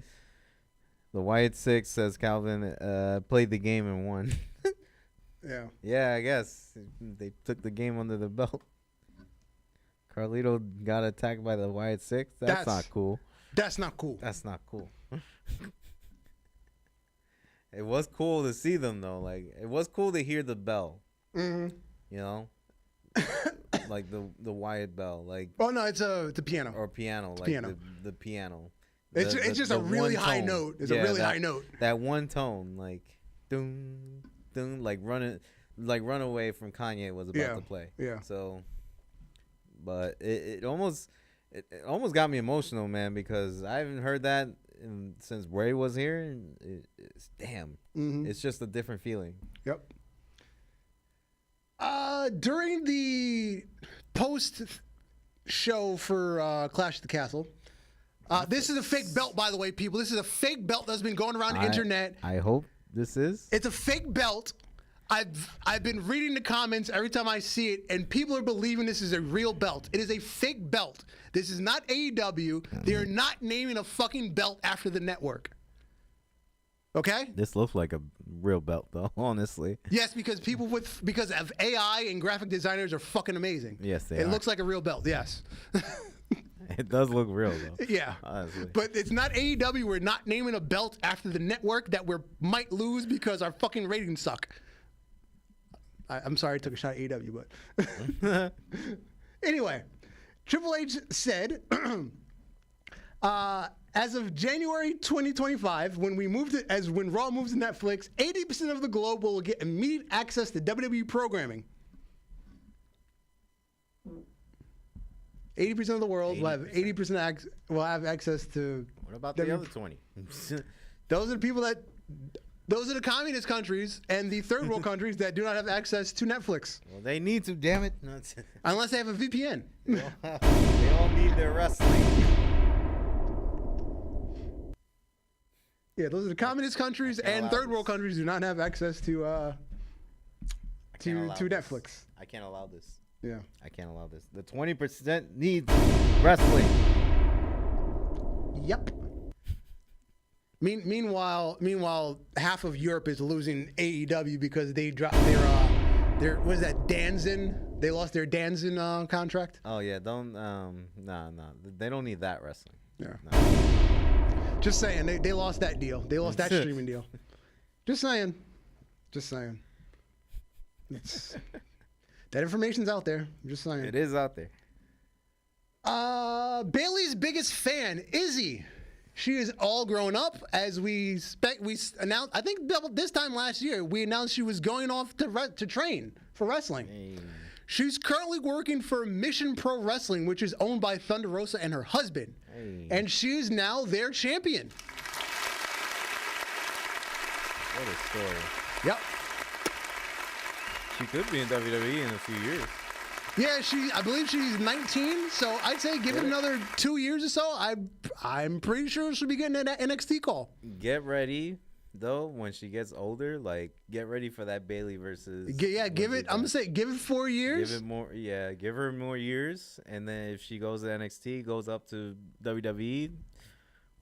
Wyatt 6 says Calvin played the game and won. Yeah. Yeah, I guess. They took the game under the belt. Carlito got attacked by the Wyatt 6? That's not cool. That's not cool. That's not cool. It was cool to see them, though. Like, it was cool to hear the bell. Mm-hmm. You know? Like the Wyatt bell. Like, oh, no, it's the piano. Or piano. Like piano. The piano. It's just a really high note. It's a really high note. That one tone, like, doom, doom, like run away from Kanye was about to play. Yeah. So, but it almost got me emotional, man, because I haven't heard that since Bray was here, and it's damn. Mm-hmm. It's just a different feeling. Yep. During the post show for Clash of the Castle. This is a fake belt, by the way, people. This is a fake belt that's been going around the internet. I hope this is. It's a fake belt. I've been reading the comments every time I see it, and people are believing this is a real belt. It is a fake belt. This is not AEW. They are not naming a fucking belt after the network. Okay? This looks like a real belt, though, honestly. Yes, because because of AI and graphic designers are fucking amazing. Yes, they are. It looks like a real belt, yes. It does look real, though. Yeah. Honestly. But it's not AEW. We're not naming a belt after the network that we might lose because our fucking ratings suck. I'm sorry I took a shot at AEW, but... Anyway, Triple H said... as of January 2025, when Raw moves to Netflix, 80% of the globe will get immediate access to WWE programming. 80% of the world will have 80% will have access to. What about the other 20? Those are the people that. Those are the communist countries and the third world countries that do not have access to Netflix. Well, they need to, damn it. Unless they have a VPN. They all need their wrestling. Yeah, those are the communist countries and third world countries do not have access to Netflix. I can't allow this. Yeah. I can't allow this. The 20% needs wrestling. Yep. Meanwhile, half of Europe is losing AEW because they dropped their what is that, Danzin? They lost their Danzin contract. Oh yeah, no. They don't need that wrestling. Yeah. No. Just saying, they lost that deal. They lost that streaming deal. Just saying. That information's out there. I'm just saying. It is out there. Bayley's biggest fan, Izzy. She is all grown up, as we announced. I think this time last year we announced she was going off to train for wrestling. Hey. She's currently working for Mission Pro Wrestling, which is owned by Thunder Rosa and her husband, and she is now their champion. What a story! Yep. She could be in WWE in a few years. Yeah, I believe she's 19, so I'd say give it another 2 years or so. I'm pretty sure she'll be getting that NXT call. Get ready, though, when she gets older. Like, get ready for that Bayley versus. Yeah, give it 4 years. Give it more. Yeah, give her more years, and then if she goes to NXT, goes up to WWE.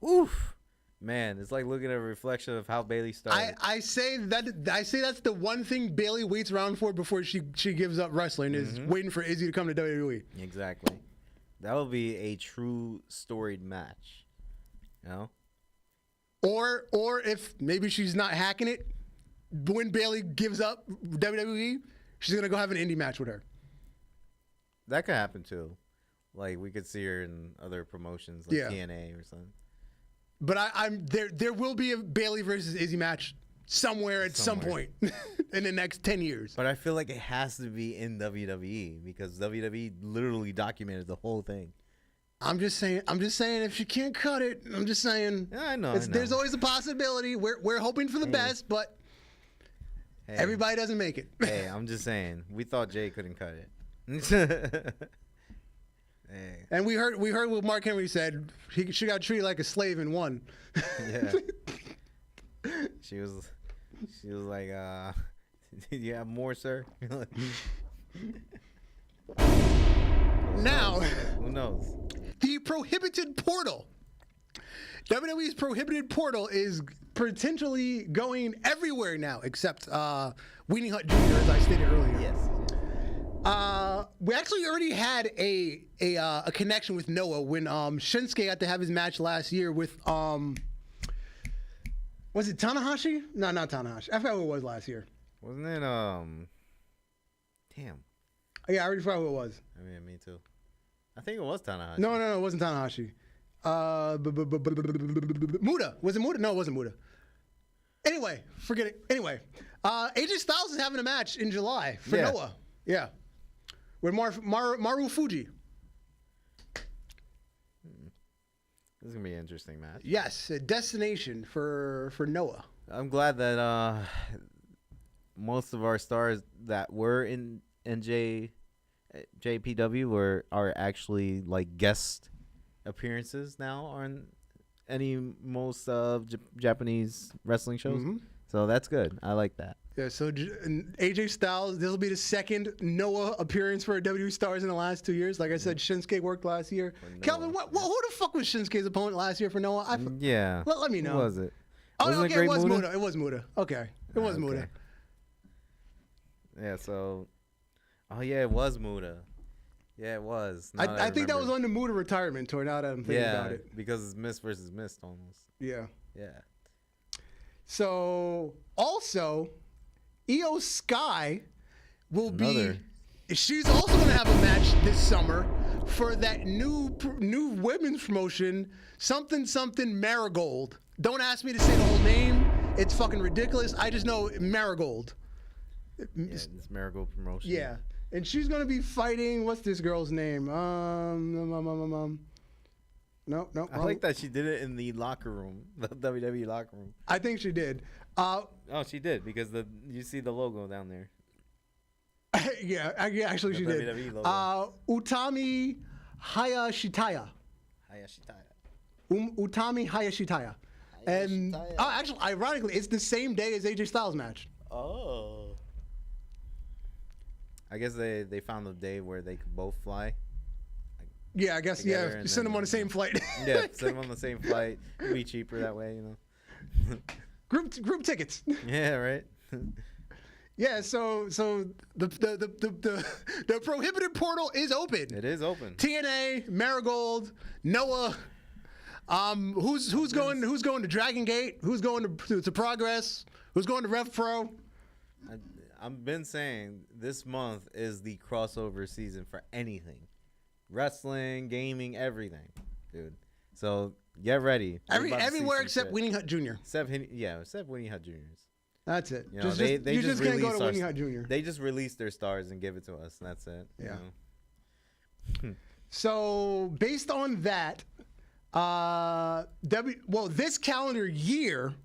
Oof. Man, it's like looking at a reflection of how Bayley started. I say that's the one thing Bayley waits around for before she gives up wrestling is waiting for Izzy to come to WWE. Exactly. That will be a true storied match. You know? Or if maybe she's not hacking it, when Bayley gives up WWE, she's gonna go have an indie match with her. That could happen too. Like we could see her in other promotions like TNA or something. But there will be a Bayley versus Izzy match somewhere at some point in the next 10 years. But I feel like it has to be in WWE because WWE literally documented the whole thing. I'm just saying. If she can't cut it, I'm just saying. Yeah, I know. There's always a possibility. We're hoping for the best, but everybody doesn't make it. Hey, I'm just saying. We thought Jay couldn't cut it. Hey. And we heard what Mark Henry said. She got treated like a slave and won. Yeah. She was like, "Did you have more, sir?" Now, who knows? The Prohibited Portal. WWE's Prohibited Portal is potentially going everywhere now, except Weenie Hut Jr., as I stated earlier. Yes. We actually already had a connection with Noah when Shinsuke got to have his match last year with was it Tanahashi? No, not Tanahashi. I forgot who it was last year. Wasn't it Damn. Yeah, I already forgot who it was. I mean, me too. I think it was Tanahashi. No, it wasn't Tanahashi. Muda. Was it Muda? No, it wasn't Muda. Anyway, forget it. Anyway, AJ Styles is having a match in July for Noah. Yeah. With Maru Fuji. This is going to be an interesting match. Yes, a destination for Noah. I'm glad that most of our stars that were in JPW are actually like guest appearances now on most Japanese wrestling shows. Mm-hmm. So that's good. I like that. Yeah, so AJ Styles, this will be the second Noah appearance for WWE stars in the last 2 years. Like I said, Shinsuke worked last year. Kelvin, who the fuck was Shinsuke's opponent last year for Noah? Let me know. Who was it? Oh, okay, it was Muda. It was Muda. Okay, it was Muda. Yeah, so... Oh, yeah, it was Muda. Yeah, it was. I think that was on the Muda retirement tour, now that I'm thinking about it. Yeah, because it's Mist versus Mist almost. Yeah. Yeah. So, also... Io Sky will be. She's also going to have a match this summer for that new women's promotion, something Marigold. Don't ask me to say the whole name. It's fucking ridiculous. I just know Marigold. Yeah, it's Marigold promotion. Yeah, and she's going to be fighting. What's this girl's name? No. I like that she did it in the locker room, the WWE locker room. I think she did. She did because you see the logo down there. Yeah, actually she did. WWE logo. Utami Hayashitaya. Utami Hayashitaya. And actually, ironically, it's the same day as AJ Styles' match. Oh. I guess they found the day where they could both fly. Yeah, I guess, yeah. Send them on the same flight. Yeah, send them on the same flight. It'd be cheaper that way, you know. Group tickets. Yeah, right. Yeah, so the Prohibited Portal is open. It is open. TNA, Marigold, Noah. Who's going to Dragon Gate? Who's going to Progress? Who's going to Rev Pro? I've been saying this month is the crossover season for anything. Wrestling, gaming, everything, dude. So get ready. Everywhere except Winning Hut Jr. Except Winning Hut Jr.'s. That's it. You know, they just can't go to Winning Hut Jr. They just release their stars and give it to us, and that's it. Yeah. You know? So based on that, this calendar year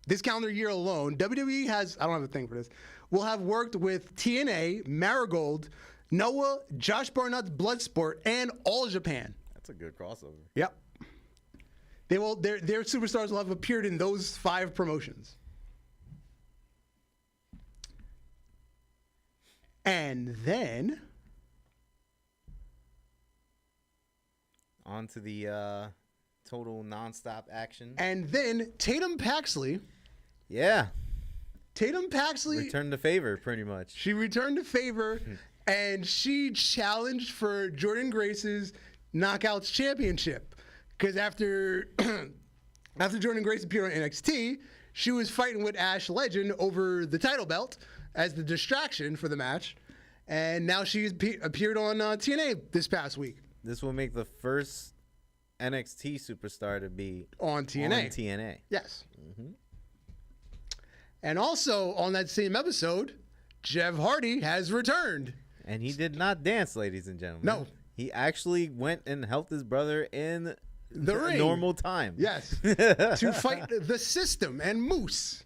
alone, WWE has, I don't have a thing for this, will have worked with TNA, Marigold, Noah, Josh Barnett's Bloodsport, and All Japan. That's a good crossover. Yep. Their superstars will have appeared in those 5 promotions. And then on to the total nonstop action. And then Tatum Paxley. Yeah. Tatum Paxley returned the favor, pretty much. She returned the favor, and she challenged for Jordynne Grace's Knockouts Championship. Because after Jordynne Grace appeared on NXT, she was fighting with Ash Legend over the title belt as the distraction for the match. And now she's appeared on TNA this past week. This will make the first NXT superstar to be on TNA. Yes. Mm-hmm. And also on that same episode, Jeff Hardy has returned. And he did not dance, ladies and gentlemen. No. He actually went and helped his brother in The ring. normal time. Yes. To fight the system and Moose.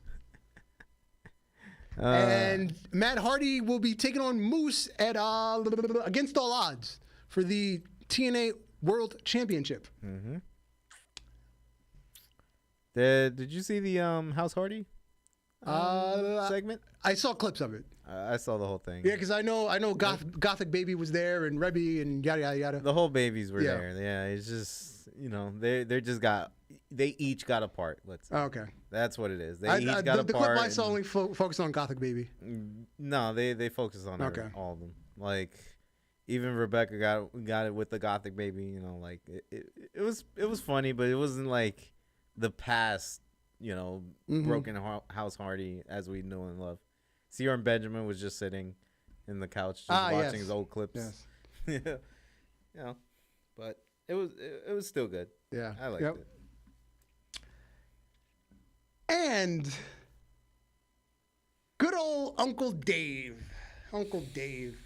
And Matt Hardy will be taking on Moose at against all odds for the TNA World Championship. Mm-hmm. Did you see the House Hardy segment? I saw clips of it. I saw the whole thing. Yeah, because I know Gothic Baby was there and Rebby and yada yada yada. The whole babies were Yeah. there. Yeah, it's just they each got a part. Let's say. Oh, okay. That's what it is. They each got a the part. clip I saw only focused on Gothic Baby. No, they focused on all of them. Like even Rebecca got it with the Gothic Baby. You know, like it was funny, but it wasn't like the past. You know, broken House Hardy as we know and love. Sierra and Benjamin was just sitting in the couch just watching his old clips. Yes. Yeah, you know, but it was still good. Yeah, I liked it. And good old Uncle Dave. Uncle Dave.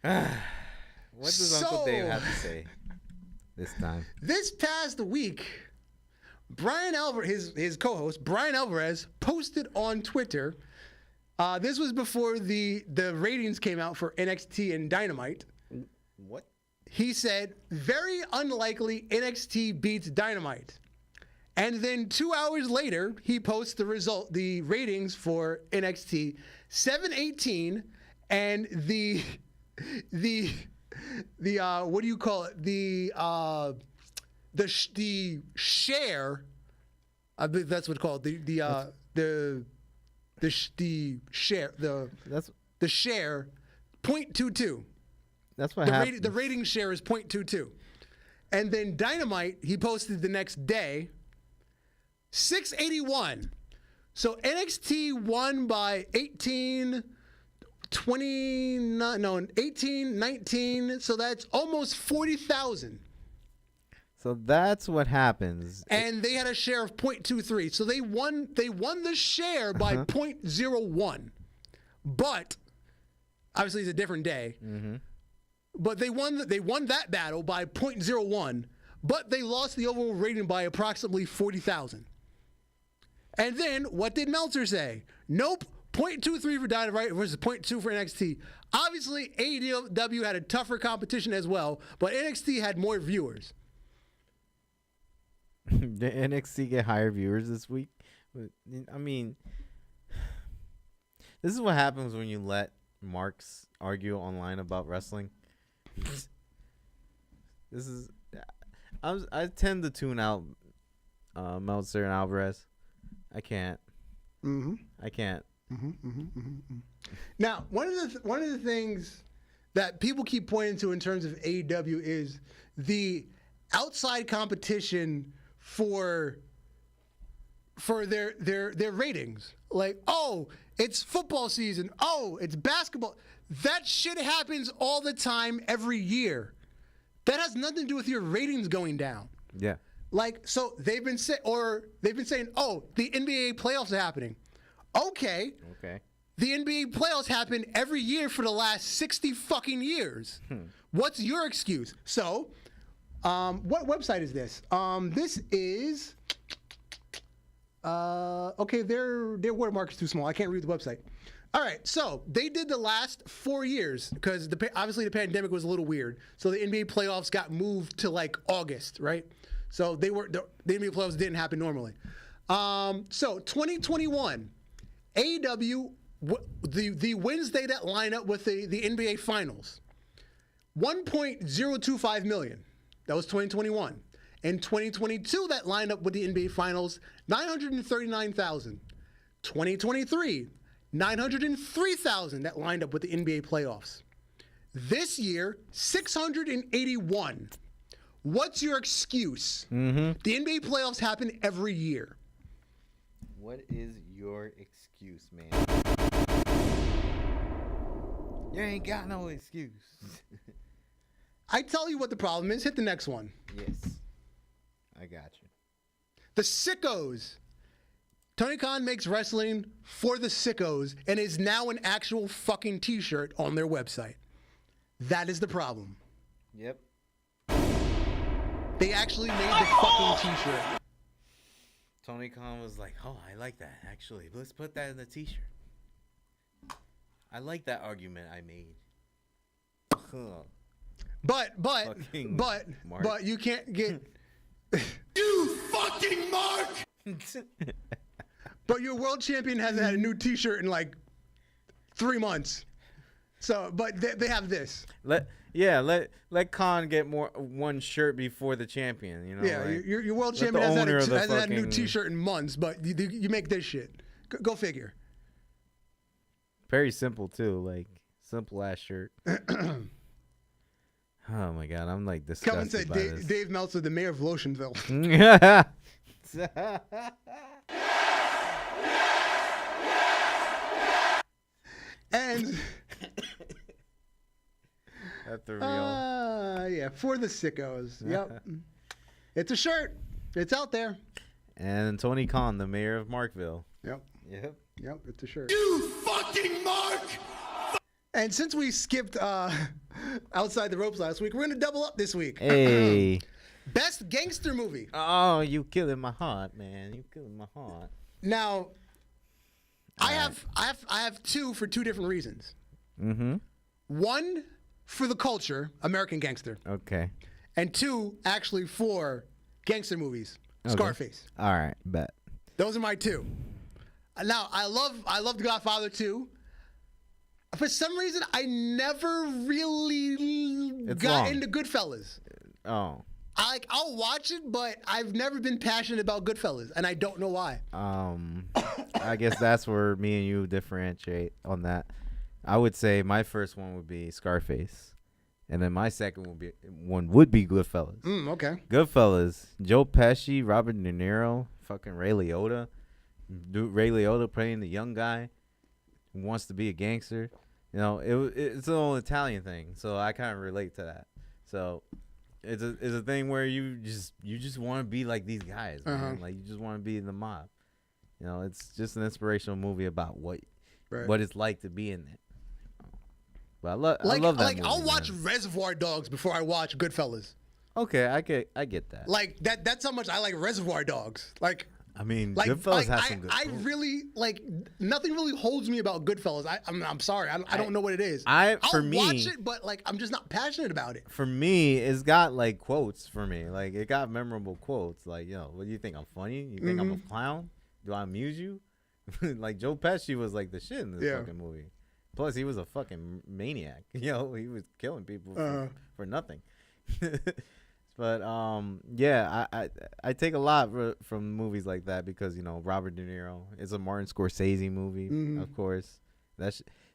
What does Uncle Dave have to say this time? This past week, Brian Alvarez, his co-host, Brian Alvarez, posted on Twitter. This was before the ratings came out for NXT and Dynamite. What? He said, very unlikely NXT beats Dynamite. And then 2 hours later, he posts the ratings for NXT 718 and the what do you call it? The share, I believe that's what it's called. The share 0.22. That's what happened. The rating share is 0.22. And then Dynamite, he posted the next day, 681. So NXT won by 18, 19. So that's almost 40,000. So that's what happens. And they had a share of 0.23. So they won the share by 0.01. But obviously it's a different day. Mm-hmm. But they won that battle by 0.01, but they lost the overall rating by approximately 40,000. And then what did Meltzer say? Nope, 0.23 for Dynamite versus 0.2 for NXT. Obviously, AEW had a tougher competition as well, but NXT had more viewers. Did NXT get higher viewers this week? I mean, this is what happens when you let marks argue online about wrestling. I tend to tune out Meltzer and Alvarez. I can't. I can't. Now, one of the things that people keep pointing to in terms of AEW is the outside competition for their ratings. Like, oh, it's football season. Oh, it's basketball. That shit happens all the time, every year. That has nothing to do with your ratings going down. Yeah. Like, so they've been saying, oh, the NBA playoffs are happening. Okay. The NBA playoffs happen every year for the last 60 fucking years. What's your excuse? So, what website is this? This is, okay, their watermark is too small. I can't read the website. All right, so they did the last 4 years because obviously the pandemic was a little weird. So the NBA playoffs got moved to like August, right? So the NBA playoffs didn't happen normally. So 2021, AEW, the Wednesday that line up with the NBA Finals, 1.025 million. That was 2021. In 2022, that lined up with the NBA Finals, 939,000. 2023, 903,000 that lined up with the NBA playoffs. This year, 681. What's your excuse? The NBA playoffs happen every year. What is your excuse, man? You ain't got no excuse. I tell you what the problem is. Hit the next one. Yes. I got you. The sickos. Tony Khan makes wrestling for the sickos and is now an actual fucking t-shirt on their website. That is the problem. Yep. They actually made the fucking t-shirt. Tony Khan was like, "Oh, I like that. Actually, let's put that in the t-shirt." I like that argument I made. But Fucking Mark. you can't get. You fucking Mark! But your world champion hasn't had a new t-shirt in like 3 months. So, but they have this. Let Khan get one shirt before the champion. You know. Yeah, like, your world champion hasn't had a new t-shirt in months, but you make this shit. Go figure. Very simple too, like simple ass shirt. Oh my god, I'm like disgusted. Kevin said by this. Dave Meltzer, the mayor of Lotionville. And That's the real. yeah, for the sickos. Yep. It's a shirt. It's out there. And Tony Khan, the mayor of Markville. Yep. Yep. It's a shirt. You fucking Mark! And since we skipped Outside the Ropes last week, we're gonna double up this week. Hey. Best gangster movie. Oh, you killing my heart, man. You killing my heart. Now, I have two for two different reasons. Mm-hmm. One for the culture, American Gangster, Okay. and two actually for gangster movies, Scarface. All right, bet. Those are my two. Now, I love The Godfather 2. For some reason, I never really got into Goodfellas. Oh. I'll watch it, but I've never been passionate about Goodfellas, and I don't know why. I guess that's where me and you differentiate on that. I would say my first one would be Scarface, and then my second would be Goodfellas. Okay. Goodfellas, Joe Pesci, Robert De Niro, fucking Ray Liotta. Ray Liotta playing the young guy who wants to be a gangster. You know, it's an old Italian thing, so I kind of relate to that. So it's a thing where you just want to be like these guys, man. Like you just want to be in the mob. You know, it's just an inspirational movie about what it's like to be in it. But I love that movie, I'll watch Reservoir Dogs before I watch Goodfellas. Okay, I get that. Like that's how much I like Reservoir Dogs. Like, I mean, like Goodfellas has some good I movies. really like nothing really holds me about Goodfellas. I'm sorry, I don't know what it is. I'll watch it, but like I'm just not passionate about it. For me, it's got like quotes for me. Like it got memorable quotes. Like, what do you think? I'm funny? You think I'm a clown? Do I amuse you? Like Joe Pesci was like the shit in this fucking movie. Plus, he was a fucking maniac. He was killing people for nothing. But I take a lot from movies like that because Robert De Niro is a Martin Scorsese movie, of course.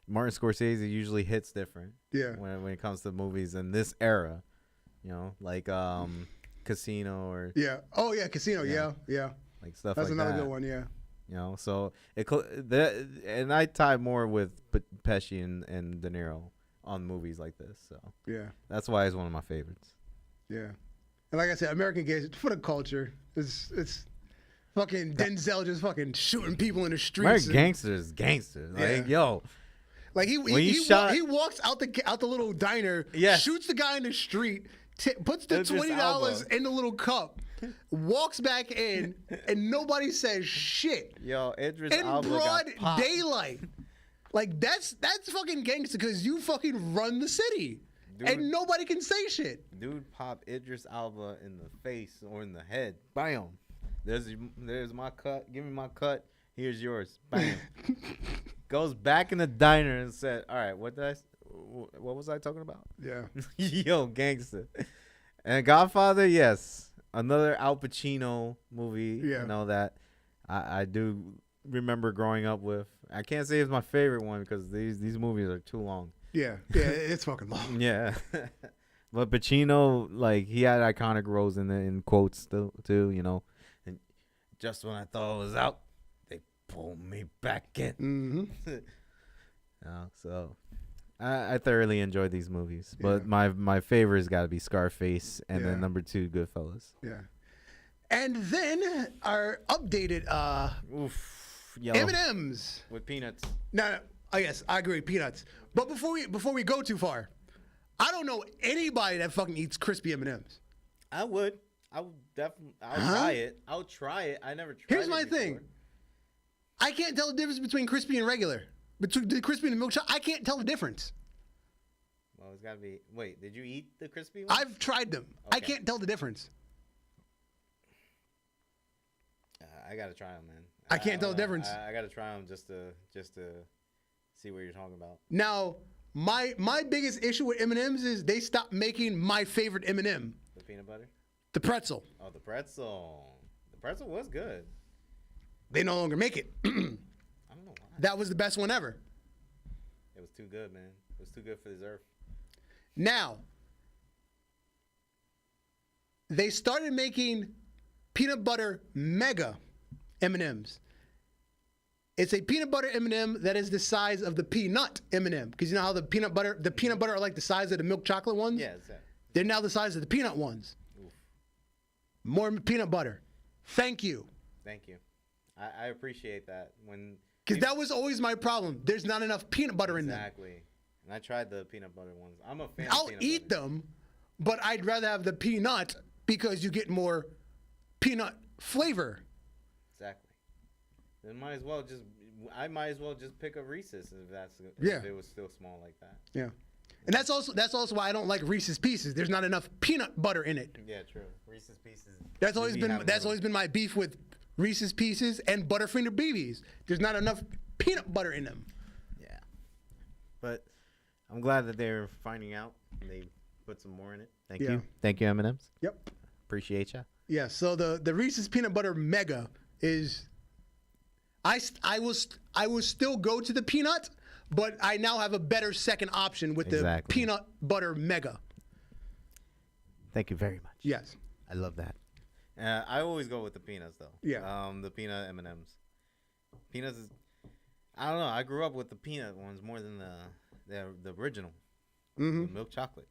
Martin Scorsese usually hits different. Yeah. When it comes to movies in this era, like Casino or Casino. Yeah. Like stuff That's like that. another good one. Yeah. So and I tie more with Pesci and De Niro on movies like this. So yeah, that's why it's one of my favorites. Yeah, and like I said, American Gangster for the culture. It's fucking Denzel just fucking shooting people in the streets. American Gangster is gangster. Like like he walks out the little diner, shoots the guy in the street, puts the $20 in the little cup. Walks back in and nobody says shit. Idris in Elba broad got popped. daylight. Like that's fucking gangster because you fucking run the city and nobody can say shit. Dude popped Idris Elba in the face or in the head. Bam. There's my cut. Give me my cut. Here's yours. Bam. Goes back in the diner and said, "All right, what was I talking about?" Yeah. Gangster. And Godfather, yes. Another Al Pacino movie, that I do remember growing up with. I can't say it's my favorite one because these movies are too long. Yeah, it's fucking long. Yeah, but Pacino, like he had iconic roles in quotes too. And just when I thought I was out, they pulled me back in. So I thoroughly enjoyed these movies, but my favorite's got to be Scarface, and then number 2, Goodfellas. Yeah, and then our updated M&Ms with peanuts. No, yes, I agree, peanuts. But before we go too far, I don't know anybody that fucking eats crispy M&Ms. I would. I'll try it. I'll try it. I never tried Here's it my before. thing. I can't tell the difference between crispy and regular. Between the crispy and the milk chocolate, I can't tell the difference. Well, it's got to be. Wait, did you eat the crispy one? I've tried them. I Okay. can't tell the difference. I got to try them, man. I can't tell don't the know. difference. I got to try them just to see what you're talking about. Now, my biggest issue with M&Ms is they stopped making my favorite M&M, The peanut butter? the pretzel. Oh, the pretzel. The pretzel was good. They no longer make it. I don't know why. That was the best one ever. It was too good, man. It was too good for this earth. Now, they started making peanut butter mega M&Ms. It's a peanut butter M&M that is the size of the peanut M&M. Because you know how the peanut butter are like the size of the milk chocolate ones? Yeah, exactly. They're now the size of the peanut ones. Oof. More peanut butter. Thank you. Thank you. I appreciate that. Because that was always my problem. There's not enough peanut butter in them. Exactly. And I tried the peanut butter ones. I'm a fan of I'll peanut eat butter. them, but I'd rather have the peanut because you get more peanut flavor. Exactly. Then I might as well just pick a Reese's Yeah. if it was still small like that. Yeah. And that's also why I don't like Reese's Pieces. There's not enough peanut butter in it. Yeah, true. Reese's Pieces. That's always been my beef with Reese's Pieces and Butterfinger BBs. There's not enough peanut butter in them. Yeah. But I'm glad that they're finding out and they put some more in it. Thank Yeah. you. Thank you, M&M's. Yep. Appreciate ya. Yeah. So the Reese's Peanut Butter Mega is. I will still go to the peanut, but I now have a better second option with the Exactly. peanut butter mega. Thank you very much. Yes. I love that. I always go with the peanuts though. Yeah. The peanut M&Ms. Peanuts is. I don't know. I grew up with the peanut ones more than the original. Mm-hmm. The milk chocolate.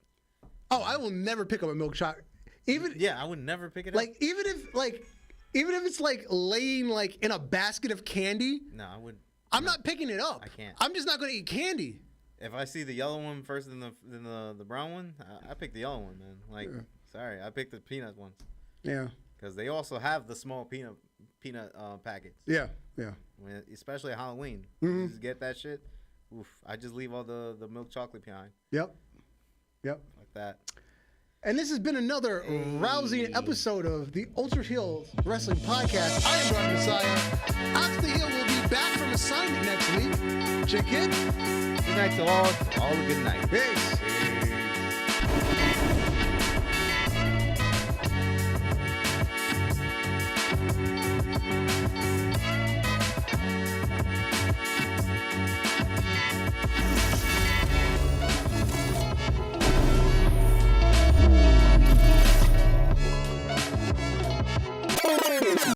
Oh, I will never pick up a milk chocolate. Yeah, I would never pick it Like up. even if it's like laying like in a basket of candy, No, I would. I'm not picking it up. I can't. I'm just not going to eat candy. If I see the yellow one first than the brown one, I pick the yellow one, man. Like, sorry, I picked the peanut ones Yeah. because they also have the small peanut packets. Yeah. Yeah. Especially at Halloween. Mm-hmm. You just get that shit. Oof! I just leave all the milk chocolate behind Yep. Yep. like that. And this has been another rousing episode of the Ultra Heelz Wrestling Podcast. I am Brian Messiah. Alex the Heel will be back from assignment next week. Check in. Good night to all. All a good night. Peace.